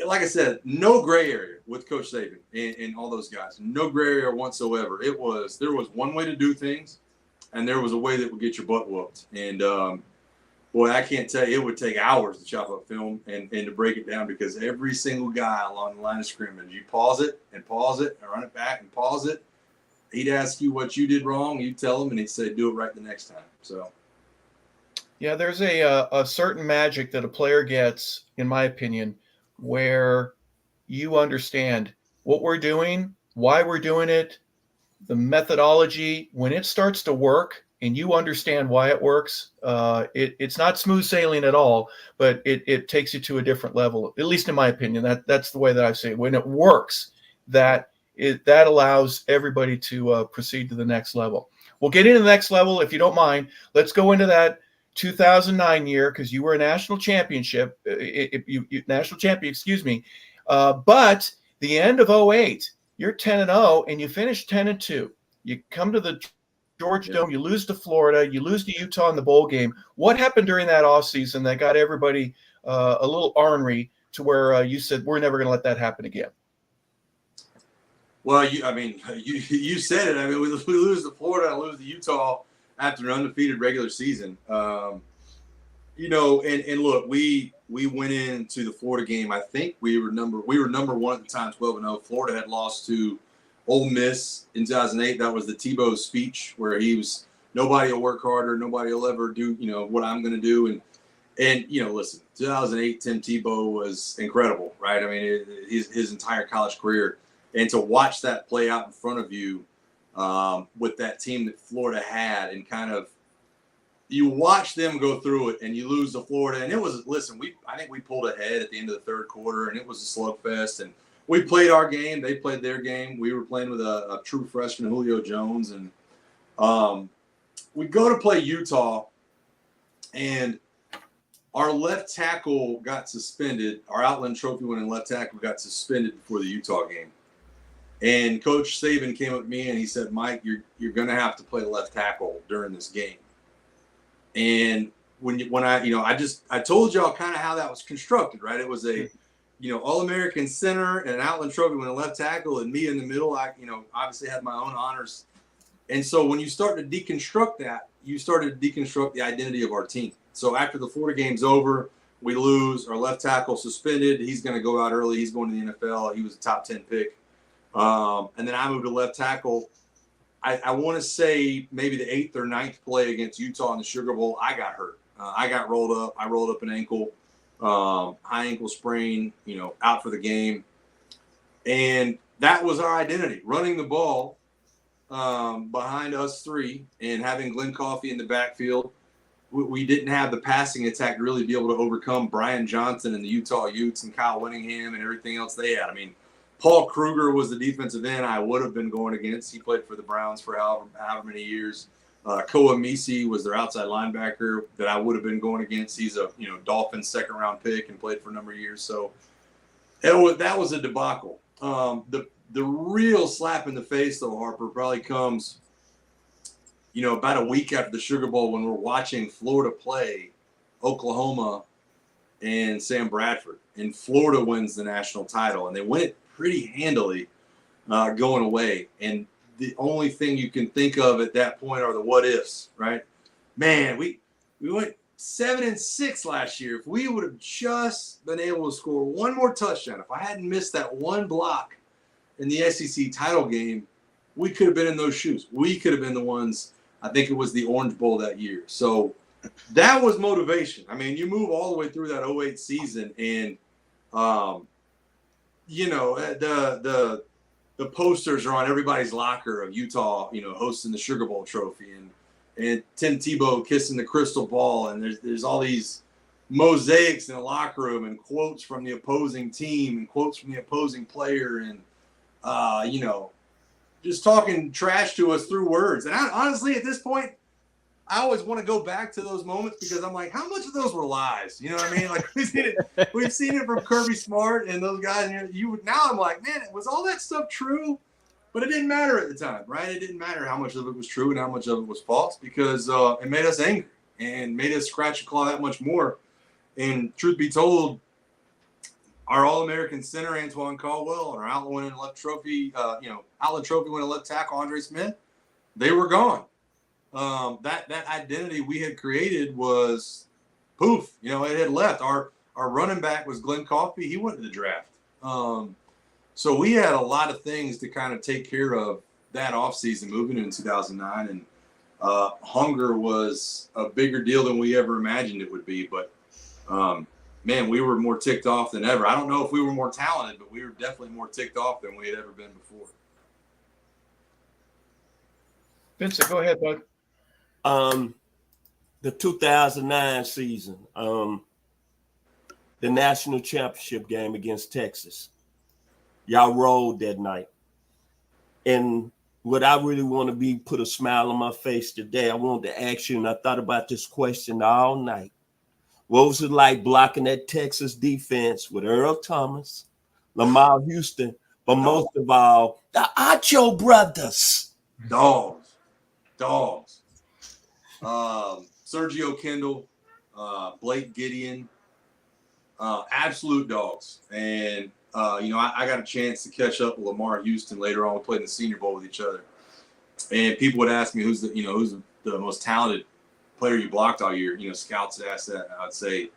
like I said, no gray area with Coach Saban and all those guys, no gray area whatsoever. There was one way to do things and there was a way that would get your butt whooped. And, boy, I can't tell you, it would take hours to chop up film and to break it down because every single guy along the line of scrimmage, you pause it and run it back and pause it. He'd ask you what you did wrong. You'd tell him and he'd say, do it right the next time. So. Yeah, there's a certain magic that a player gets, in my opinion, where you understand what we're doing, why we're doing it, the methodology. When it starts to work and you understand why it works, it's not smooth sailing at all, but it takes you to a different level, at least in my opinion. That's the way that I say it. When it works, that allows everybody to proceed to the next level. We'll get into the next level if you don't mind. Let's go into that 2009 year because you were a national champion, excuse me. But the end of 08, you're 10-0 and you finish 10-2. You come to the Georgia Dome, you lose to Florida, you lose to Utah in the bowl game. What happened during that offseason that got everybody a little ornery to where you said, we're never going to let that happen again? Well, you said it. I mean, we lose to Florida and lose to Utah after an undefeated regular season. And look, we we went into the Florida game. I think we were number one at the time, 12-0. Florida had lost to Ole Miss in 2008. That was the Tebow speech where he was, nobody will work harder, nobody will ever do, what I'm going to do. And listen, 2008, Tim Tebow was incredible, right? I mean, his entire college career. And to watch that play out in front of you with that team that Florida had, and kind of, you watch them go through it and you lose to Florida. And it was, listen, I think we pulled ahead at the end of the third quarter, and it was a slugfest. And we played our game. They played their game. We were playing with a true freshman, Julio Jones. And we go to play Utah, and our left tackle got suspended. Our Outland Trophy winning left tackle got suspended before the Utah game. And Coach Saban came up to me and he said, "Mike, you're going to have to play left tackle during this game." And when I told y'all kind of how that was constructed, right? It was a, All-American center and an Outland Trophy winning left tackle, and me in the middle. I, obviously had my own honors. And so when you start to deconstruct that, you started to deconstruct the identity of our team. So after the Florida game's over, we lose, our left tackle suspended. He's going to go out early. He's going to the NFL. He was a top 10 pick. And then I moved to left tackle. I want to say maybe the 8th or 9th play against Utah in the Sugar Bowl, I got hurt. I got rolled up. I rolled up an ankle, high ankle sprain, out for the game. And that was our identity, running the ball behind us three and having Glenn Coffey in the backfield. We didn't have the passing attack to really be able to overcome Brian Johnson and the Utah Utes and Kyle Winningham and everything else they had. I mean, Paul Kruger was the defensive end I would have been going against. He played for the Browns for however many years. Koa Misi was their outside linebacker that I would have been going against. He's a Dolphins second-round pick and played for a number of years. So that was a debacle. The real slap in the face, though, Harper, probably comes about a week after the Sugar Bowl when we're watching Florida play Oklahoma and Sam Bradford. And Florida wins the national title, and they win it pretty handily going away. And the only thing you can think of at that point are the what ifs, right? Man, we went 7-6 last year. If we would have just been able to score one more touchdown, if I hadn't missed that one block in the SEC title game, we could have been in those shoes. We could have been the ones. I think it was the Orange Bowl that year. So that was motivation. I mean, you move all the way through that 2008 season, and the posters are on everybody's locker of Utah, hosting the Sugar Bowl trophy, and Tim Tebow kissing the crystal ball, and there's all these mosaics in the locker room and quotes from the opposing team and quotes from the opposing player, and just talking trash to us through words. And honestly, at this point, I always want to go back to those moments because I'm like, how much of those were lies? You know what I mean? Like we've seen it from Kirby Smart and those guys. Now I'm like, man, was all that stuff true? But it didn't matter at the time, right? It didn't matter how much of it was true and how much of it was false because it made us angry and made us scratch and claw that much more. And truth be told, our All-American center, Antoine Caldwell, and our Outland winning left trophy, Outland Trophy winning left tackle, Andre Smith, they were gone. That identity we had created was poof, it had left. Our running back was Glenn Coffey. He went to the draft. So we had a lot of things to kind of take care of that offseason moving into 2009. And hunger was a bigger deal than we ever imagined it would be. But, man, we were more ticked off than ever. I don't know if we were more talented, but we were definitely more ticked off than we had ever been before. Vincent, go ahead, bud. The 2009 season, the national championship game against Texas. Y'all rolled that night. And what I really want to put a smile on my face today, I wanted to ask you, and I thought about this question all night. What was it like blocking that Texas defense with Earl Thomas, Lamar Houston, but most of all, the Acho brothers? Dogs. Sergio Kendall, Blake Gideon, absolute dogs. And, I got a chance to catch up with Lamar Houston later on. We played in the Senior Bowl with each other. And people would ask me who's the most talented player you blocked all year. Scouts asked that. And I'd say,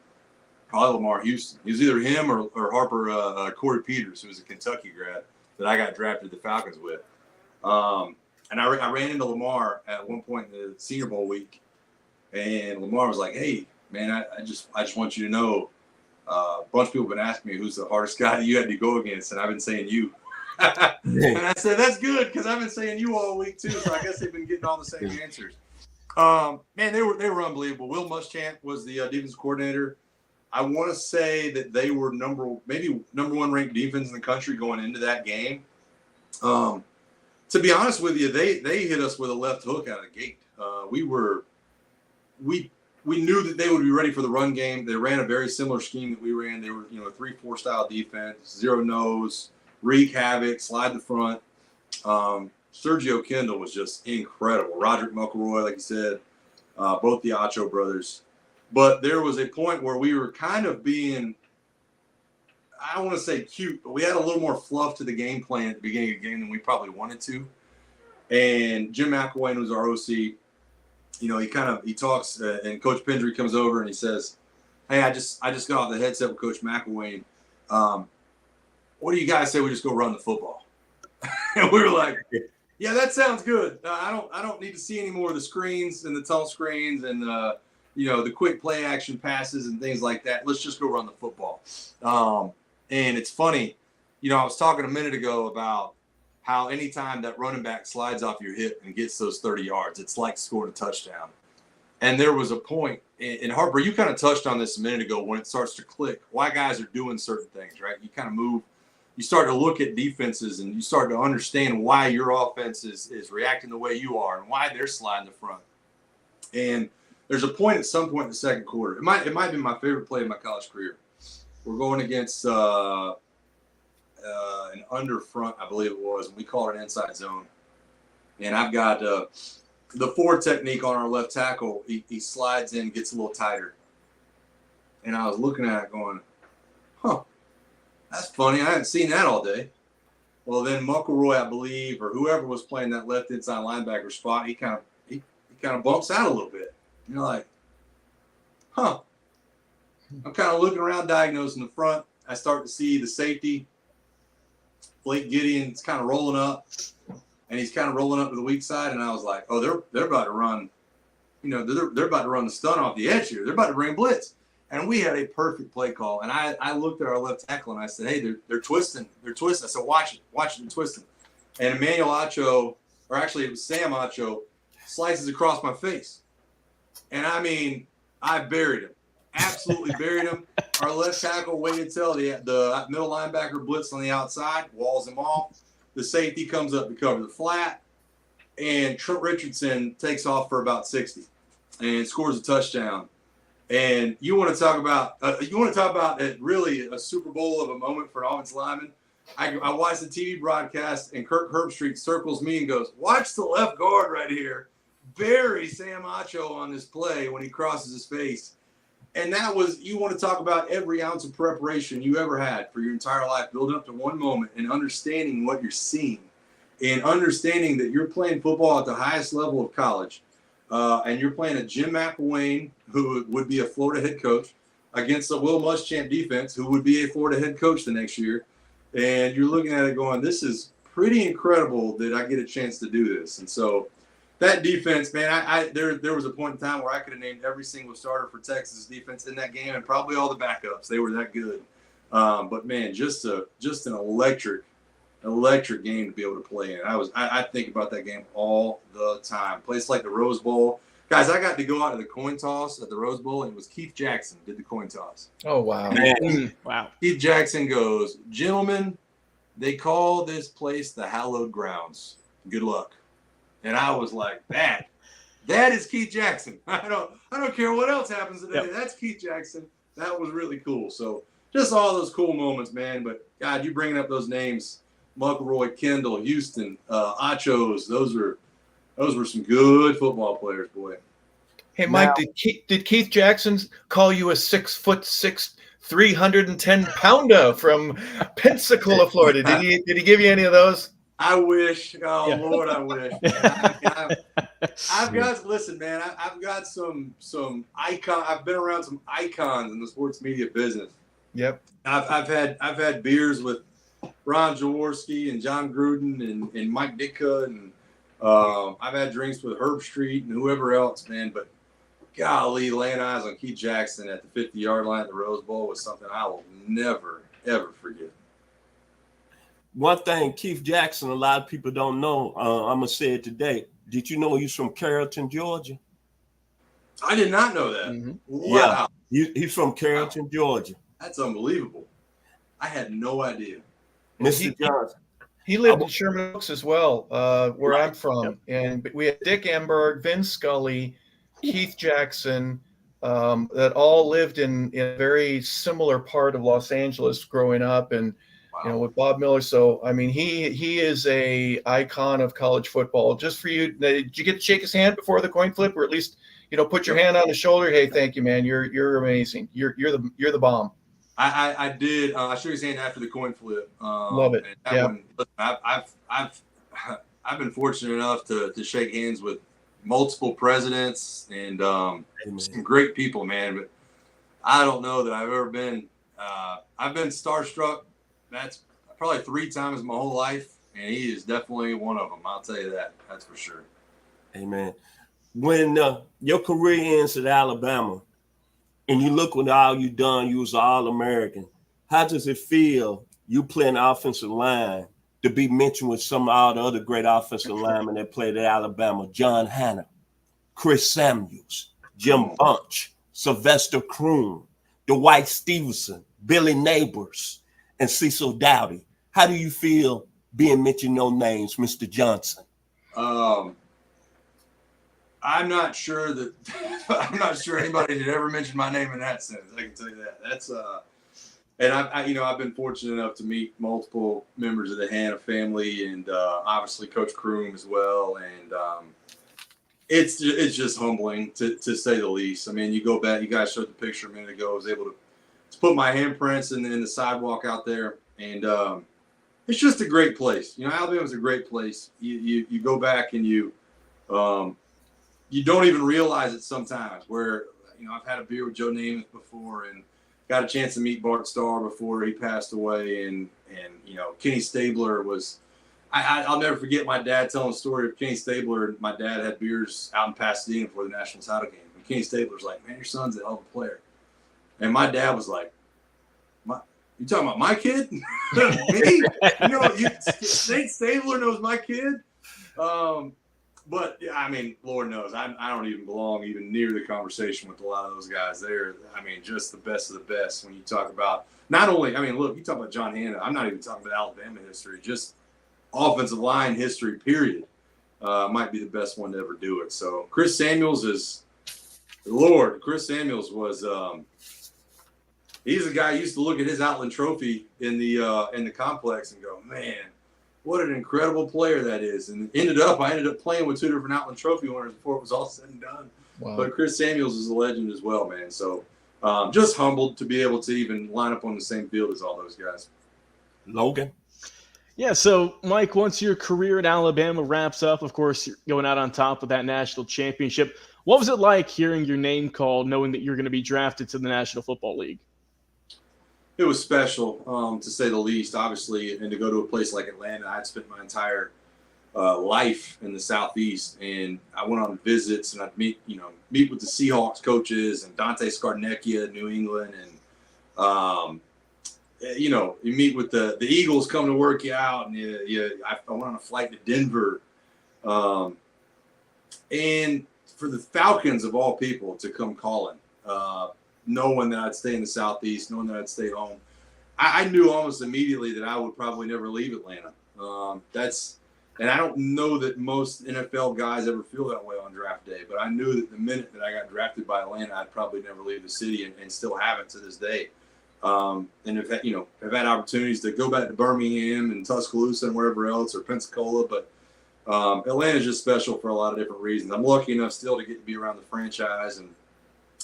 probably Lamar Houston. It was either him or Harper, Corey Peters, who was a Kentucky grad that I got drafted to the Falcons with. And I ran into Lamar at one point in the Senior Bowl week, and Lamar was like, "Hey, man, I just want you to know, a bunch of people have been asking me who's the hardest guy that you had to go against, and I've been saying you." And I said, "That's good, because I've been saying you all week too, so I guess they've been getting all the same answers." Man, they were unbelievable. Will Muschamp was the defense coordinator. I want to say that they were number one ranked defense in the country going into that game. To be honest with you, they hit us with a left hook out of the gate. We knew that they would be ready for the run game. They ran a very similar scheme that we ran. They were, a 3-4 style defense, zero nose, wreak havoc, slide the front. Sergio Kendall was just incredible. Roderick McElroy, like you said, both the Acho brothers. But there was a point where we were kind of being, I don't want to say cute, but we had a little more fluff to the game plan at the beginning of the game than we probably wanted to. And Jim McElwain was our OC. He talks, and Coach Pendry comes over and he says, "Hey, I just got off the headset with Coach McElwain. What do you guys say we just go run the football?" And we were like, "Yeah, that sounds good. I don't need to see any more of the screens and the tunnel screens and the quick play action passes and things like that. Let's just go run the football." And it's funny, I was talking a minute ago about how anytime that running back slides off your hip and gets those 30 yards, it's like scoring a touchdown. And there was a point, and Harper, you kind of touched on this a minute ago, when it starts to click, why guys are doing certain things, right? You kind of move, you start to look at defenses and you start to understand why your offense is reacting the way you are and why they're sliding the front. And there's a point at some point in the second quarter. It might be my favorite play in my college career. We're going against an under front, I believe it was, and we call it an inside zone. And I've got the forward technique on our left tackle. He slides in, gets a little tighter. And I was looking at it going, that's funny. I haven't seen that all day. Well, then McElroy, I believe, or whoever was playing that left inside linebacker spot, he kind of bumps out a little bit. And you're like, I'm kind of looking around, diagnosing the front. I start to see the safety. Blake Gideon's kind of rolling up, and he's kind of rolling up to the weak side. And I was like, oh, they're about to run, they're about to run the stun off the edge here. They're about to bring blitz. And we had a perfect play call. And I looked at our left tackle and I said, hey, they're twisting. They're twisting. I said, watch it, they're twisting. And Emmanuel Acho, or actually it was Sam Acho, slices across my face. And I mean, I buried him. Absolutely buried him. Our left tackle waited till the middle linebacker blitzed on the outside, walls him off. The safety comes up to cover the flat, and Trent Richardson takes off for about 60 and scores a touchdown. And you want to talk about really a Super Bowl of a moment for an offensive lineman. I watched the TV broadcast, and Kirk Herbstreit circles me and goes, "Watch the left guard right here. Bury Sam Acho on this play when he crosses his face." And that was, you want to talk about every ounce of preparation you ever had for your entire life, building up to one moment and understanding what you're seeing and understanding that you're playing football at the highest level of college. And you're playing a Jim McElwain, who would be a Florida head coach, against a Will Muschamp defense, who would be a Florida head coach the next year. And you're looking at it going, this is pretty incredible that I get a chance to do this. And so that defense, man, there was a point in time where I could have named every single starter for Texas defense in that game and probably all the backups. They were that good. But man, just an electric game to be able to play in. I think about that game all the time. Place like the Rose Bowl. Guys, I got to go out to the coin toss at the Rose Bowl, and it was Keith Jackson did the coin toss. Oh, wow. Man. Wow. Keith Jackson goes, "Gentlemen, they call this place the hallowed grounds. Good luck." And I was like, that is Keith Jackson. I don't care what else happens today. Yep. That's Keith Jackson. That was really cool. So just all those cool moments, man. But God, you bringing up those names, McElroy, Kendall, Houston, Achos, those were some good football players, boy. Hey, Mike, did Keith Jackson call you a 6'6", 310-pounder from Pensacola, Florida? Did he give you any of those? I wish. Oh Yeah. Lord, I wish. Man. I've got listen, man. I've got some icon. I've been around some icons in the sports media business. Yep. I've had beers with Ron Jaworski and John Gruden and Mike Ditka, and I've had drinks with Herb Street and whoever else, man. But golly, laying eyes on Keith Jackson at the 50-yard line at the Rose Bowl was something I will never ever forget. One thing, Keith Jackson, a lot of people don't know. I'm gonna say it today. Did you know he's from Carrollton, Georgia? I did not know that. Mm-hmm. Wow. Yeah, he's from Carrollton, Georgia. That's unbelievable. I had no idea. Mr. Johnson. He lived in Sherman Oaks as well, where Right. I'm from. Yep. And we had Dick Enberg, Vin Scully, Keith Jackson, that all lived in a very similar part of Los Angeles growing up. And, Wow. with Bob Miller. So, I mean, he is a icon of college football. Just for you, did you get to shake his hand before the coin flip, or at least, put your hand on his shoulder? Hey, thank you, man. You're amazing. You're the bomb. I did. I shook his hand after the coin flip. Love it. And Yeah. I've been fortunate enough to shake hands with multiple presidents and some great people, man. But I don't know that I've ever been. I've been starstruck. That's probably 3 times my whole life, and he is definitely one of them. I'll tell you that. That's for sure. Amen. When your career ends at Alabama, and you look what all you done, you was All-American. How does it feel you playing offensive line to be mentioned with some of all the other great offensive linemen that played at Alabama? John Hanna, Chris Samuels, Jim Bunch, Sylvester Croom, Dwight Stevenson, Billy Neighbors, and Cecil Dowdy. How do you feel being mentioned those names, Mr. Johnson? I'm not sure anybody had ever mentioned my name in that sense. I can tell you that. That's and I've been fortunate enough to meet multiple members of the Hanna family, and obviously Coach Croom as well. And it's just humbling to say the least. I mean, you go back. You guys showed the picture a minute ago. I was able to put my handprints in the sidewalk out there, and it's just a great place. Alabama's a great place. You go back and you don't even realize it sometimes. Where I've had a beer with Joe Namath before, and got a chance to meet Bart Starr before he passed away, and Kenny Stabler was. I'll never forget my dad telling a story of Kenny Stabler. My dad had beers out in Pasadena before the national title game, and Kenny Stabler's like, "Man, your son's a hell of a player." And my dad was like, "You talking about my kid?" Me? Nate Stabler knows my kid. But I mean, Lord knows, I don't even belong even near the conversation with a lot of those guys there. I mean, just the best of the best when you talk about not only, look, you talk about John Hanna. I'm not even talking about Alabama history, just offensive line history, period. Might be the best one to ever do it. So Chris Samuels was, he's a guy who used to look at his Outland trophy in the complex and go, "Man, what an incredible player that is." And I ended up playing with 2 different Outland Trophy winners before it was all said and done. Wow. But Chris Samuels is a legend as well, man. So just humbled to be able to even line up on the same field as all those guys. Logan? Yeah, so Mike, once your career at Alabama wraps up, of course, you're going out on top with that national championship. What was it like hearing your name called, knowing that you're going to be drafted to the National Football League? It was special, to say the least, obviously, and to go to a place like Atlanta. I'd spent my entire life in the Southeast, and I went on visits, and I'd meet with the Seahawks coaches and Dante Scarnecchia in New England, and you meet with the Eagles come to work you out, and I went on a flight to Denver, and for the Falcons of all people to come calling, knowing that I'd stay in the Southeast, knowing that I'd stay home, I knew almost immediately that I would probably never leave Atlanta. And I don't know that most NFL guys ever feel that way on draft day, but I knew that the minute that I got drafted by Atlanta, I'd probably never leave the city, and still haven't to this day. And have had opportunities to go back to Birmingham and Tuscaloosa and wherever else, or Pensacola, but Atlanta's just special for a lot of different reasons. I'm lucky enough still to get to be around the franchise, and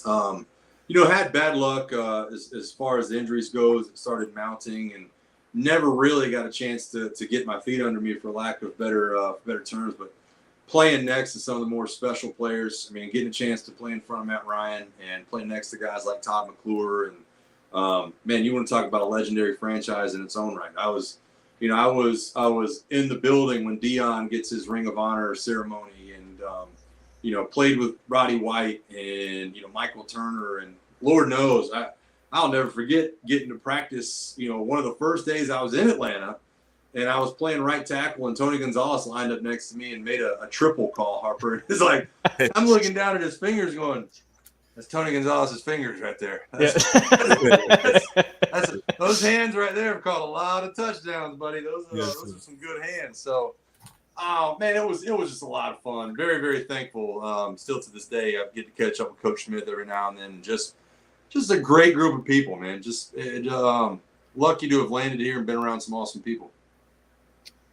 had bad luck as far as the injuries goes. It started mounting, and never really got a chance to get my feet under me, for lack of better terms. But playing next to some of the more special players, I mean, getting a chance to play in front of Matt Ryan and playing next to guys like Todd McClure, and man, you want to talk about a legendary franchise in its own right. I was in the building when Dion gets his Ring of Honor ceremony, and played with Roddy White and Michael Turner, and Lord knows I'll never forget getting to practice. One of the first days I was in Atlanta, and I was playing right tackle, and Tony Gonzalez lined up next to me and made a triple call, Harper. It's like, I'm looking down at his fingers going, that's Tony Gonzalez's fingers right there. That's, those hands right there have caught a lot of touchdowns, buddy. Those are some good hands. So, oh, man, it was just a lot of fun. Very, very thankful. Still to this day, I get to catch up with Coach Smith every now and then. Just a great group of people, man. Lucky to have landed here and been around some awesome people.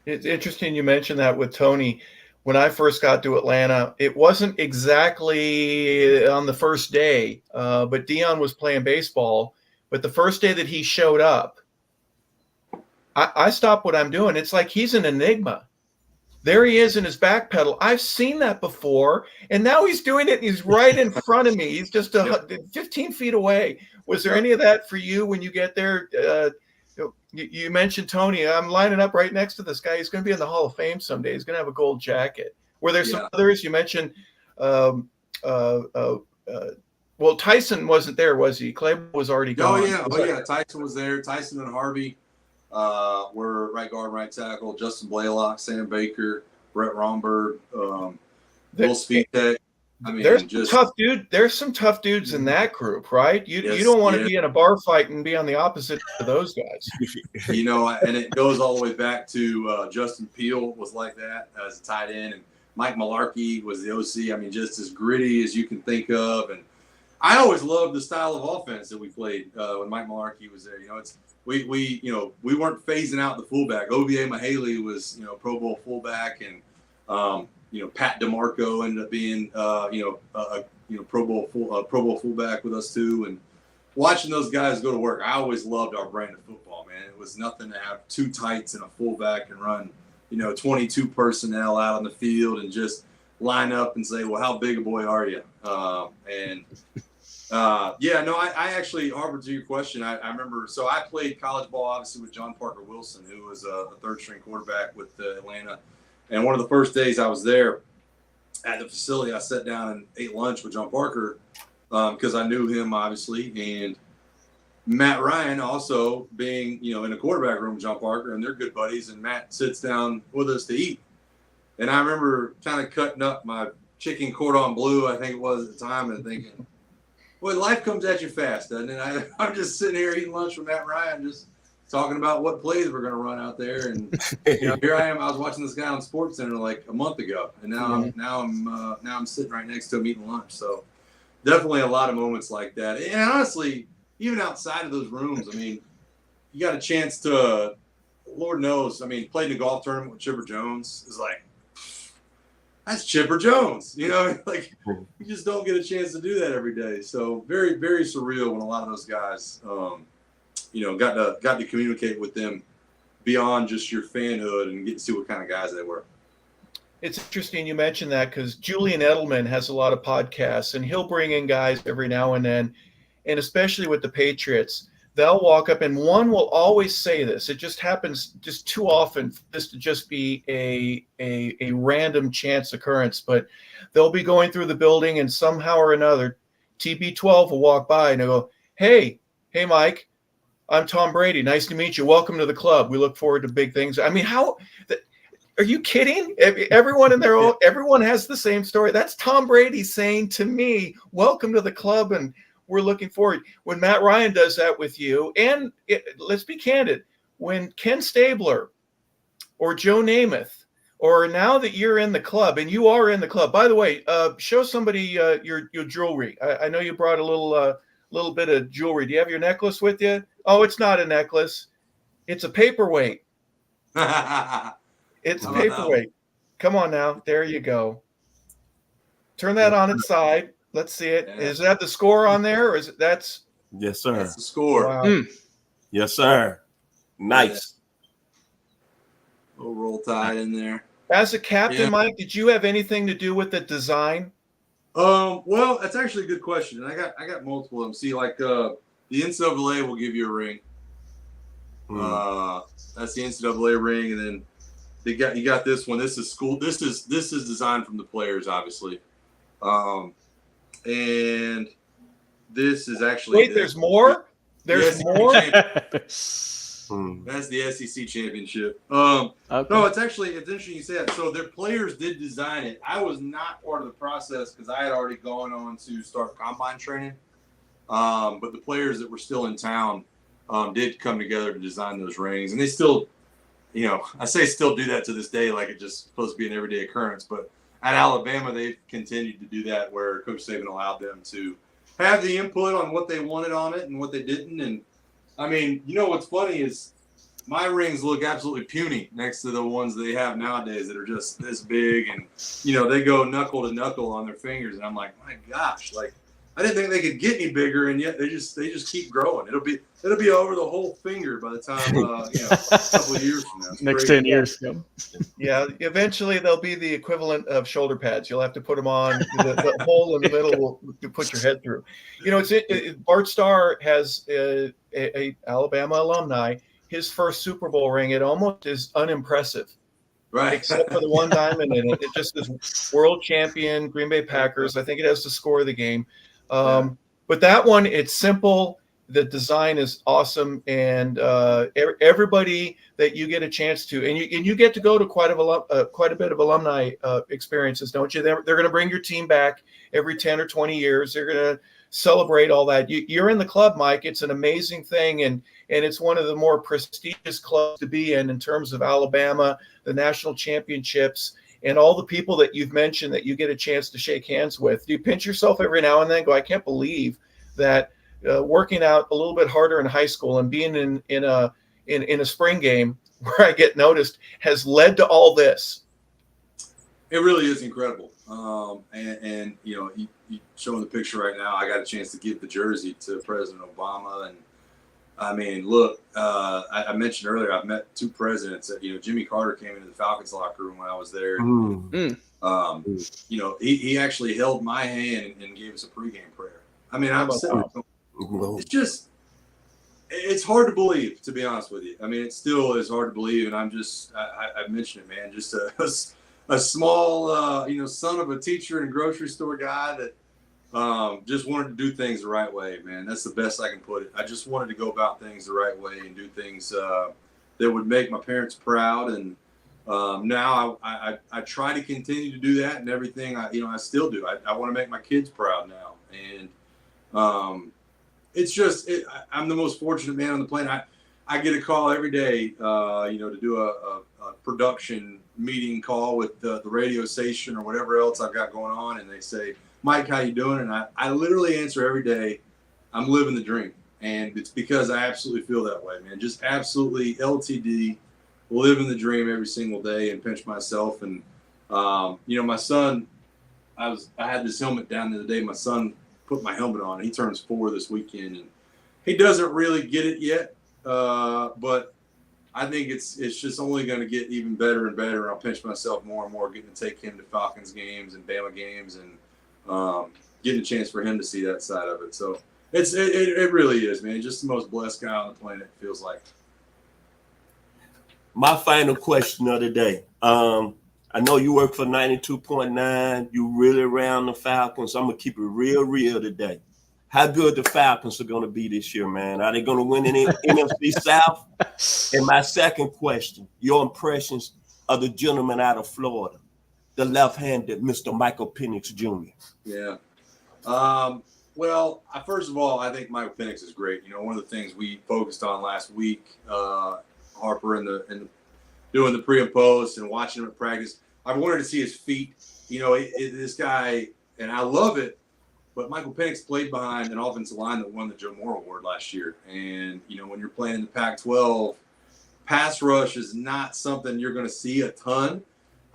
It's interesting you mentioned that with Tony. When I first got to Atlanta, it wasn't exactly on the first day, but Dion was playing baseball. But the first day that he showed up, I stopped what I'm doing. It's like he's an enigma. There he is in his back pedal. I've seen that before, and now he's doing it. And he's right in front of me. He's just 15 feet away. Was there any of that for you when you get there? You mentioned Tony. I'm lining up right next to this guy. He's going to be in the Hall of Fame someday. He's going to have a gold jacket. Were there some others? You mentioned, well, Tyson wasn't there, was he? Clay was already gone. Oh, yeah. Tyson was there. Tyson and Harvey were right guard, right tackle. Justin Blaylock, Sam Baker, Brett Romberg, Will Spitek. I mean, there's some tough dudes in that group, right? You don't want to be in a bar fight and be on the opposite of those guys. And it goes all the way back to Justin Peele was like that as a tight end, and Mike Mularkey was the OC. I mean, just as gritty as you can think of. And I always loved the style of offense that we played when Mike Mularkey was there. We weren't phasing out the fullback. OVA Mahaley was Pro Bowl fullback, and Pat DeMarco ended up being, Pro Bowl fullback with us too. And watching those guys go to work, I always loved our brand of football, man. It was nothing to have two tights and a fullback and run, 22 personnel out on the field and just line up and say, well, how big a boy are you? I actually, Harper, to your question, I remember, so I played college ball, obviously, with John Parker Wilson, who was a third-string quarterback with Atlanta. And one of the first days I was there at the facility, I sat down and ate lunch with John Parker because I knew him, obviously. And Matt Ryan also being, in the quarterback room with John Parker, and they're good buddies. And Matt sits down with us to eat. And I remember kind of cutting up my chicken cordon bleu, I think it was at the time, and thinking, boy, life comes at you fast, doesn't it? I'm just sitting here eating lunch with Matt Ryan, just talking about what plays we're going to run out there, and here I am. I was watching this guy on SportsCenter like a month ago, and now I'm sitting right next to him eating lunch. So definitely a lot of moments like that. And honestly, even outside of those rooms, I mean, you got a chance to, Lord knows, I mean, played in a golf tournament with Chipper Jones is like, that's Chipper Jones, like you just don't get a chance to do that every day. So very, very surreal when a lot of those guys, got to communicate with them beyond just your fanhood and get to see what kind of guys they were. It's interesting you mentioned that because Julian Edelman has a lot of podcasts, and he'll bring in guys every now and then, and especially with the Patriots, they'll walk up and one will always say this. It just happens just too often for this to just be a random chance occurrence, but they'll be going through the building and somehow or another, TB12 will walk by and they'll go, hey, Mike, I'm Tom Brady. Nice to meet you. Welcome to the club. We look forward to big things. I mean, are you kidding? Everyone everyone has the same story. That's Tom Brady saying to me, welcome to the club, and we're looking forward. When Matt Ryan does that with you, and let's be candid, when Ken Stabler or Joe Namath, or now that you're in the club, and you are in the club, by the way, show somebody your jewelry. I know you brought a little bit of jewelry. Do you have your necklace with you? Oh, it's not a necklace. It's a paperweight. It's a paperweight. Come on now. There you go. Turn that on its side. Let's see it. Yeah. Is that the score on there, or is it that's? Yes, sir. That's the score. Wow. Yes, sir. Nice. Little roll tide in there. As a captain, Yeah. Mike, did you have anything to do with the design? Well, that's actually a good question, and I got multiple of them. See, like the NCAA will give you a ring. That's the NCAA ring, and then you got this one. This is school. This is designed from the players, obviously, and this is actually. Wait, there's more. There's more. That's the SEC championship. Okay. No, it's interesting you say that. So their players did design it. I was not part of the process because I had already gone on to start combine training. But the players that were still in town did come together to design those rings, and they still, I say still do that to this day, like it's just supposed to be an everyday occurrence. But at Alabama, they've continued to do that, where Coach Saban allowed them to have the input on what they wanted on it and what they didn't. And I mean, what's funny is my rings look absolutely puny next to the ones they have nowadays that are just this big, and they go knuckle to knuckle on their fingers, and I'm like, my gosh, like I didn't think they could get any bigger, and yet they just keep growing. It'll be over the whole finger by the time a couple of years from now. It's Next crazy. 10 years. Yeah, eventually they'll be the equivalent of shoulder pads. You'll have to put them on. The hole in the middle to put your head through. Bart Starr has a Alabama alumni. His first Super Bowl ring, it almost is unimpressive, Right? except for the one diamond in it. It just is world champion Green Bay Packers. I think it has the score of the game. But that one, it's simple. The design is awesome, and everybody that you get a chance to, and you get to go to quite a bit of alumni experiences, don't you? They're going to bring your team back every 10 or 20 years. They're going to celebrate all that. You're in the club, Mike. It's an amazing thing, and it's one of the more prestigious clubs to be in terms of Alabama, the national championships, and all the people that you've mentioned that you get a chance to shake hands with. You pinch yourself every now and then, go, I can't believe that working out a little bit harder in high school and being in a spring game where I get noticed has led to all this. It really is incredible. And you showing the picture right now, I got a chance to give the jersey to President Obama. And I mean, look, I mentioned earlier, I've met two presidents. Jimmy Carter came into the Falcons locker room when I was there. He actually held my hand and gave us a pregame prayer. I mean, I'm sitting there, it's hard to believe, to be honest with you. I mean, it still is hard to believe. And I mentioned it, man, just a small, son of a teacher and grocery store guy that just wanted to do things the right way, man. That's the best I can put it. I just wanted to go about things the right way and do things that would make my parents proud. And now I try to continue to do that, and everything I still do. I want to make my kids proud now. And it's just, I'm the most fortunate man on the planet. I get a call every day, to do a production meeting call with the radio station or whatever else I've got going on. And they say, Mike, how you doing? And I literally answer every day, I'm living the dream. And it's because I absolutely feel that way, man. Just absolutely LTD, living the dream every single day, and pinch myself. And, my son, I had this helmet down the other day. My son put my helmet on. He turns 4 this weekend, and he doesn't really get it yet. But I think it's just only going to get even better and better. I'll pinch myself more and more getting to take him to Falcons games and Bama games, and getting a chance for him to see that side of it. So it really is, man. Just the most blessed guy on the planet, it feels like. My final question of the day. I know you work for 92.9. You really around the Falcons. I'm going to keep it real today. How good the Falcons are going to be this year, man? Are they going to win in NFC South? And my second question, your impressions of the gentleman out of Florida, the left-handed Mr. Michael Penix Jr. Yeah. Well, first of all, I think Michael Penix is great. One of the things we focused on last week, Harper and doing the pre and post and watching him at practice, I wanted to see his feet. This guy, and I love it, but Michael Penix played behind an offensive line that won the Joe Moore Award last year. And, when you're playing in the Pac-12, pass rush is not something you're going to see a ton.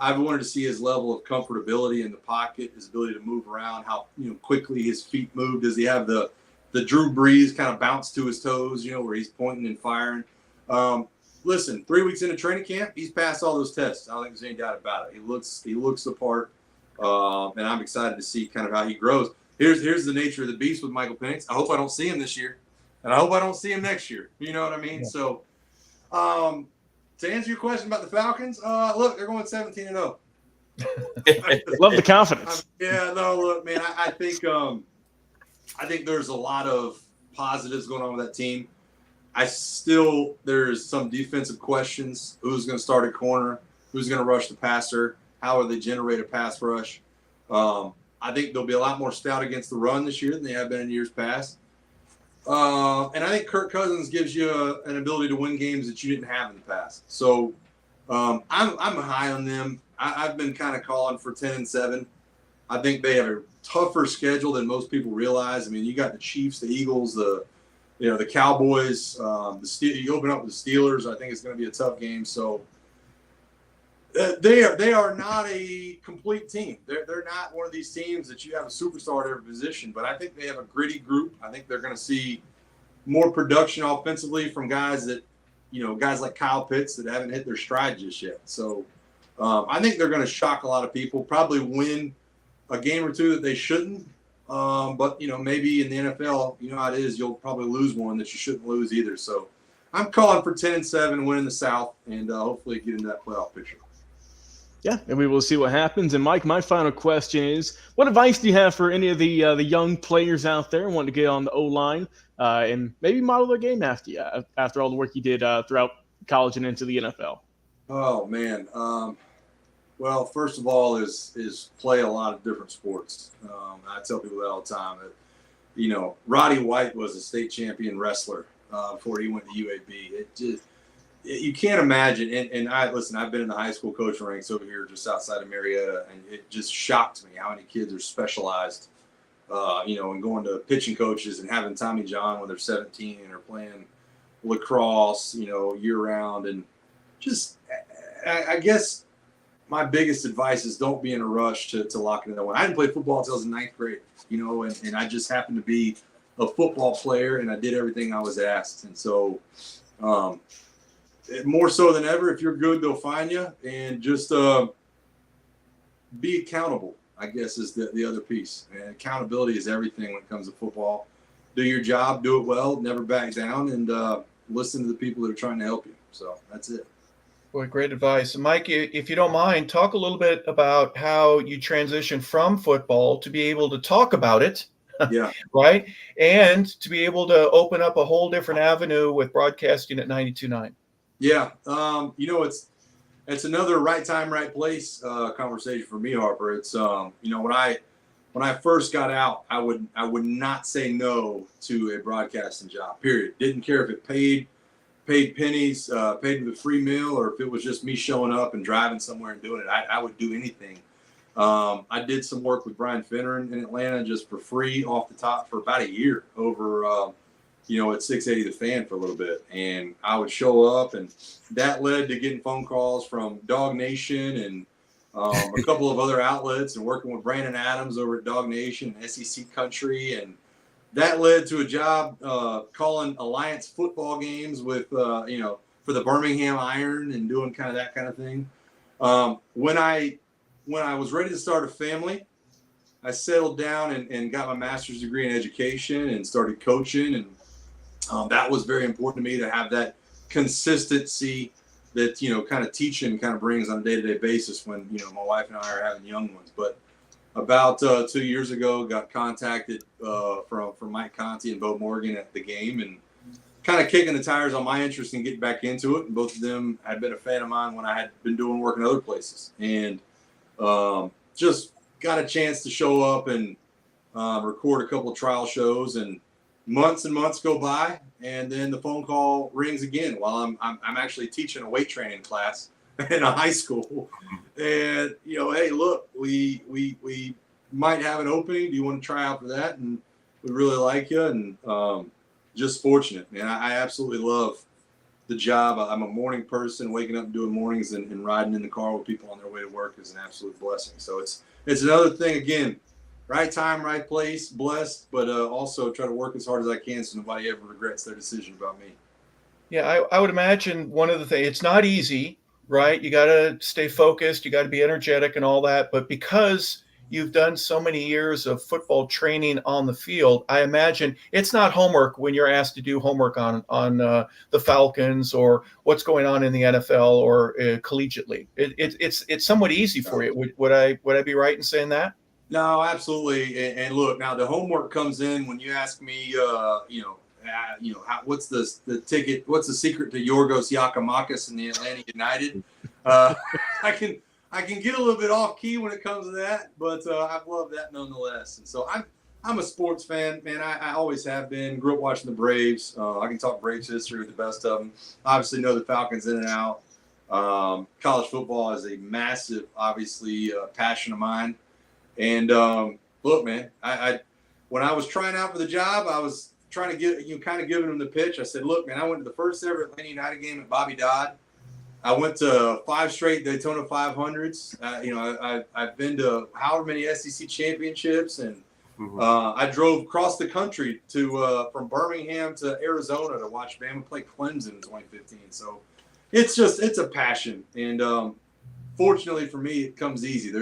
I've wanted to see his level of comfortability in the pocket, his ability to move around, how quickly his feet move. Does he have the Drew Brees kind of bounce to his toes, where he's pointing and firing? listen, 3 weeks into training camp, he's passed all those tests. I don't think there's any doubt about it. He looks the part, and I'm excited to see kind of how he grows. Here's the nature of the beast with Michael Penix. I hope I don't see him this year, and I hope I don't see him next year. You know what I mean? Yeah. So, to answer your question about the Falcons, look, they're going 17-0. Love the confidence. Look, man, I think there's a lot of positives going on with that team. There's some defensive questions. Who's going to start at corner? Who's going to rush the passer? How will they generate a pass rush? I think they'll be a lot more stout against the run this year than they have been in years past. And I think Kirk Cousins gives you an ability to win games that you didn't have in the past. So I'm high on them. I've been kind of calling for 10-7. I think they have a tougher schedule than most people realize. I mean, you got the Chiefs, the Eagles, the Cowboys. You open up with the Steelers. I think it's going to be a tough game. So they are not a complete team. They're not one of these teams that you have a superstar at every position. But I think they have a gritty group. I think they're going to see more production offensively from guys like Kyle Pitts that haven't hit their stride just yet. So I think they're going to shock a lot of people. Probably win a game or two that they shouldn't. But maybe in the NFL, you know how it is. You'll probably lose one that you shouldn't lose either. So I'm calling for 10-7, winning the South, and hopefully get into that playoff picture. Yeah, and we will see what happens. And Mike, my final question is: what advice do you have for any of the young players out there wanting to get on the O-line and maybe model their game after all the work you did throughout college and into the NFL? Oh man. Well, first of all, is play a lot of different sports. I tell people that all the time. Roddy White was a state champion wrestler before he went to UAB. You can't imagine. And I've been in the high school coaching ranks over here just outside of Marietta, and it just shocked me how many kids are specialized, and going to pitching coaches and having Tommy John when they're 17 and are playing lacrosse, year round. And just, I guess, my biggest advice is don't be in a rush to lock into that one. I didn't play football until I was in 9th grade, and I just happened to be a football player, and I did everything I was asked. And so more so than ever, if you're good, they'll find you. And just be accountable, I guess, is the other piece. And accountability is everything when it comes to football. Do your job, do it well, never back down, and listen to the people that are trying to help you. So that's it. Boy, great advice. Mike, if you don't mind, talk a little bit about how you transitioned from football to be able to talk about it. Yeah. Right. And to be able to open up a whole different avenue with broadcasting at 92.9. Yeah. It's another right time, right place conversation for me, Harper. It's, when I first got out, I would not say no to a broadcasting job, period. Didn't care if it paid pennies, paid with a free meal, or if it was just me showing up and driving somewhere and doing it. I would do anything. I did some work with Brian Finner in Atlanta just for free off the top for about a year over, at 680 The Fan for a little bit. And I would show up, and that led to getting phone calls from Dog Nation and a couple of other outlets, and working with Brandon Adams over at Dog Nation and SEC Country. And that led to a job calling Alliance football games with, for the Birmingham Iron and doing kind of that kind of thing. When I was ready to start a family, I settled down and got my master's degree in education and started coaching. And that was very important to me to have that consistency that, kind of teaching kind of brings on a day-to-day basis when, my wife and I are having young ones. But about 2 years ago, got contacted from Mike Conti and Bo Morgan at the game, and kind of kicking the tires on my interest in getting back into it. And both of them had been a fan of mine when I had been doing work in other places. And just got a chance to show up and record a couple of trial shows, and months go by, and then the phone call rings again while I'm actually teaching a weight training class in a high school. And hey, look, we might have an opening. Do you want to try out for that? And we really like you. And just fortunate, man. I absolutely love the job. I'm a morning person. Waking up and doing mornings and riding in the car with people on their way to work is an absolute blessing. So it's another thing, again, right time, right place, blessed, but also try to work as hard as I can so nobody ever regrets their decision about me. Yeah, I would imagine one of the things, it's not easy, right? You got to stay focused, you got to be energetic and all that. But because you've done so many years of football training on the field, I imagine it's not homework when you're asked to do homework on the Falcons or what's going on in the NFL or collegiately. It's somewhat easy for you. Would I be right in saying that? No, absolutely. And look, now the homework comes in when you ask me, what's the ticket? What's the secret to Yorgos Yakimakis and the Atlanta United? Uh, I can get a little bit off key when it comes to that, but I've loved that nonetheless. And so I'm a sports fan, man. I always have been. Grew up watching the Braves. I can talk Braves history with the best of them. Obviously, know the Falcons in and out. College football is a massive, obviously, passion of mine. And look, man, I when I was trying out for the job, I was trying to get kind of giving them the pitch. I said, look, man, I went to the first ever Atlanta United game at Bobby Dodd. I went to 5 straight Daytona 500s. I've been to however many SEC championships, and I drove across the country to from Birmingham to Arizona to watch Bama play Clemson in 2015. So it's a passion, and fortunately for me, it comes easy.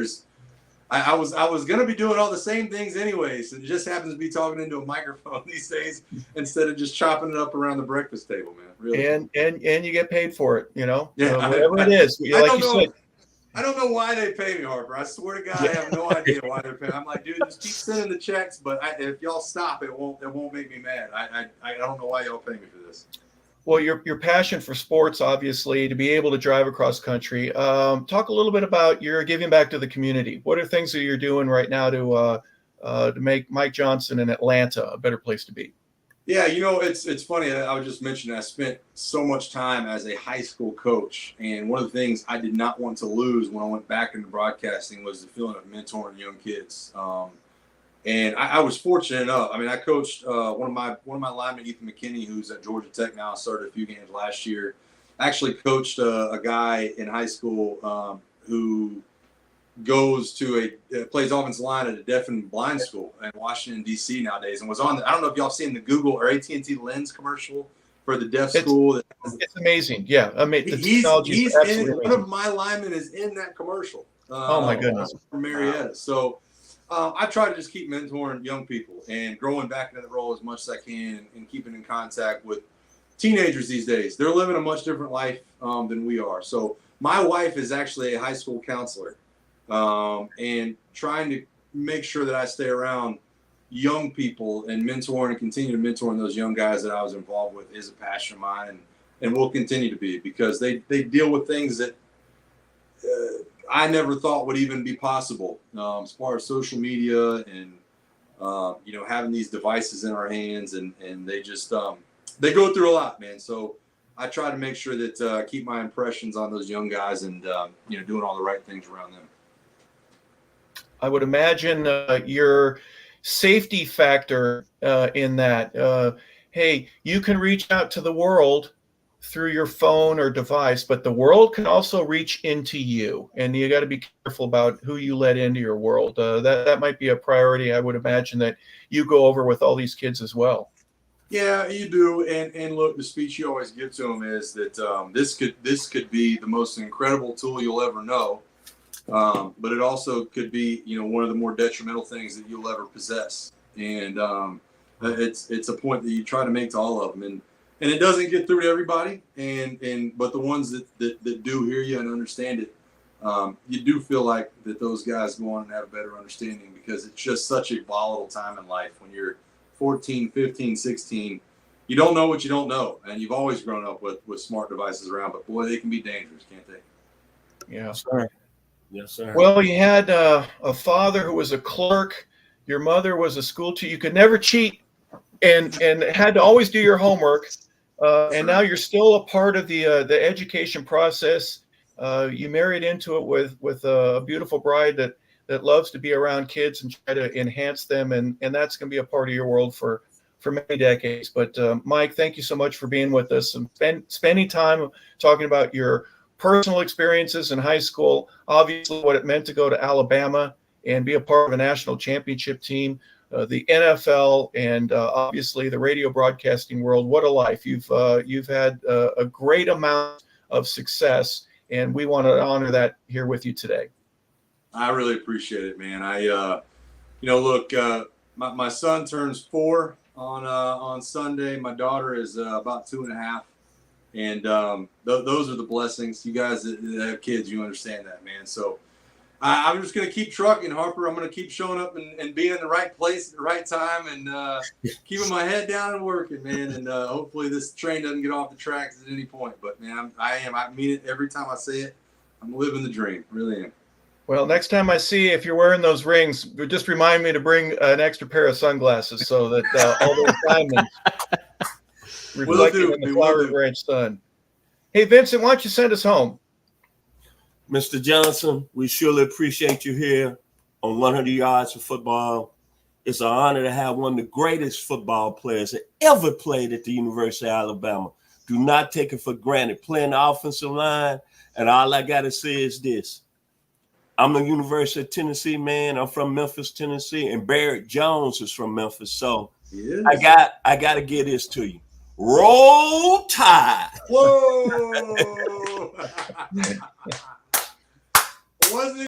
I was going to be doing all the same things anyways. It just happens to be talking into a microphone these days instead of just chopping it up around the breakfast table, man. Really. And you get paid for it, Yeah, whatever it is. I don't know why they pay me, Harper. I swear to God, I have no idea why they're paying. I'm like, dude, just keep sending the checks, but if y'all stop, it won't make me mad. I don't know why y'all pay me for this. Well, your passion for sports, obviously, to be able to drive across country. Talk a little bit about your giving back to the community. What are things that you're doing right now to make Mike Johnson in Atlanta a better place to be? Yeah, it's funny. I was just mentioning I spent so much time as a high school coach, and one of the things I did not want to lose when I went back into broadcasting was the feeling of mentoring young kids. And I was fortunate enough. I mean, I coached one of my linemen, Ethan McKinney, who's at Georgia Tech now. Started a few games last year. I actually coached a guy in high school who goes to plays offensive line at a deaf and blind school in Washington D.C. nowadays, and was on. I don't know if y'all seen the Google or AT&T Lens commercial for the deaf school. It's amazing. Yeah, I mean, he's in it. One of my linemen is in that commercial. Oh my goodness, from Marietta. Wow. So. I try to just keep mentoring young people and growing back into the role as much as I can and keeping in contact with teenagers these days. They're living a much different life than we are. So my wife is actually a high school counselor and trying to make sure that I stay around young people and mentoring and continue to mentor those young guys that I was involved with is a passion of mine and will continue to be because they deal with things that I never thought would even be possible as far as social media and, having these devices in our hands and they just, they go through a lot, man. So I try to make sure that keep my impressions on those young guys and, doing all the right things around them. I would imagine your safety factor in that, hey, you can reach out to the world through your phone or device, but the world can also reach into you, and you got to be careful about who you let into your world. That might be a priority. I would imagine that you go over with all these kids as well. Yeah, you do. And look, the speech you always give to them is that this could be the most incredible tool you'll ever know, but it also could be one of the more detrimental things that you'll ever possess. And it's a point that you try to make to all of them. And it doesn't get through to everybody, but the ones that do hear you and understand it, you do feel like that those guys go on and have a better understanding because it's just such a volatile time in life when you're 14, 15, 16. You don't know what you don't know, and you've always grown up with smart devices around, but boy, they can be dangerous, can't they? Yeah. Sure. Yes, sir. Well, you had a father who was a clerk. Your mother was a school teacher. You could never cheat and had to always do your homework. And now you're still a part of the education process. You married into it with a beautiful bride that loves to be around kids and try to enhance them, and that's going to be a part of your world for many decades. But Mike, thank you so much for being with us and spending time talking about your personal experiences in high school, obviously what it meant to go to Alabama and be a part of a national championship team. the NFL, and obviously the radio broadcasting world. What a life. You've had a great amount of success, and we want to honor that here with you today. I really appreciate it, man. Look, my son turns 4 on Sunday. My daughter is about 2.5. And those are the blessings. You guys that have kids, you understand that, man. So I'm just going to keep trucking, Harper. I'm going to keep showing up and being in the right place at the right time and keeping my head down and working, man. And hopefully this train doesn't get off the tracks at any point. But, man, I mean it every time I say it. I'm living the dream. Really am. Well, next time I see you, if you're wearing those rings, just remind me to bring an extra pair of sunglasses so that all those diamonds reflecting in the flower branch sun. Hey, Vincent, why don't you send us home? Mr. Johnson, we surely appreciate you here on 100 Yards of Football. It's an honor to have one of the greatest football players that ever played at the University of Alabama. Do not take it for granted. Playing the offensive line, and all I got to say is this. I'm a University of Tennessee man. I'm from Memphis, Tennessee, and Barrett Jones is from Memphis. So I got to give this to you. Roll Tide. Whoa. Wasn't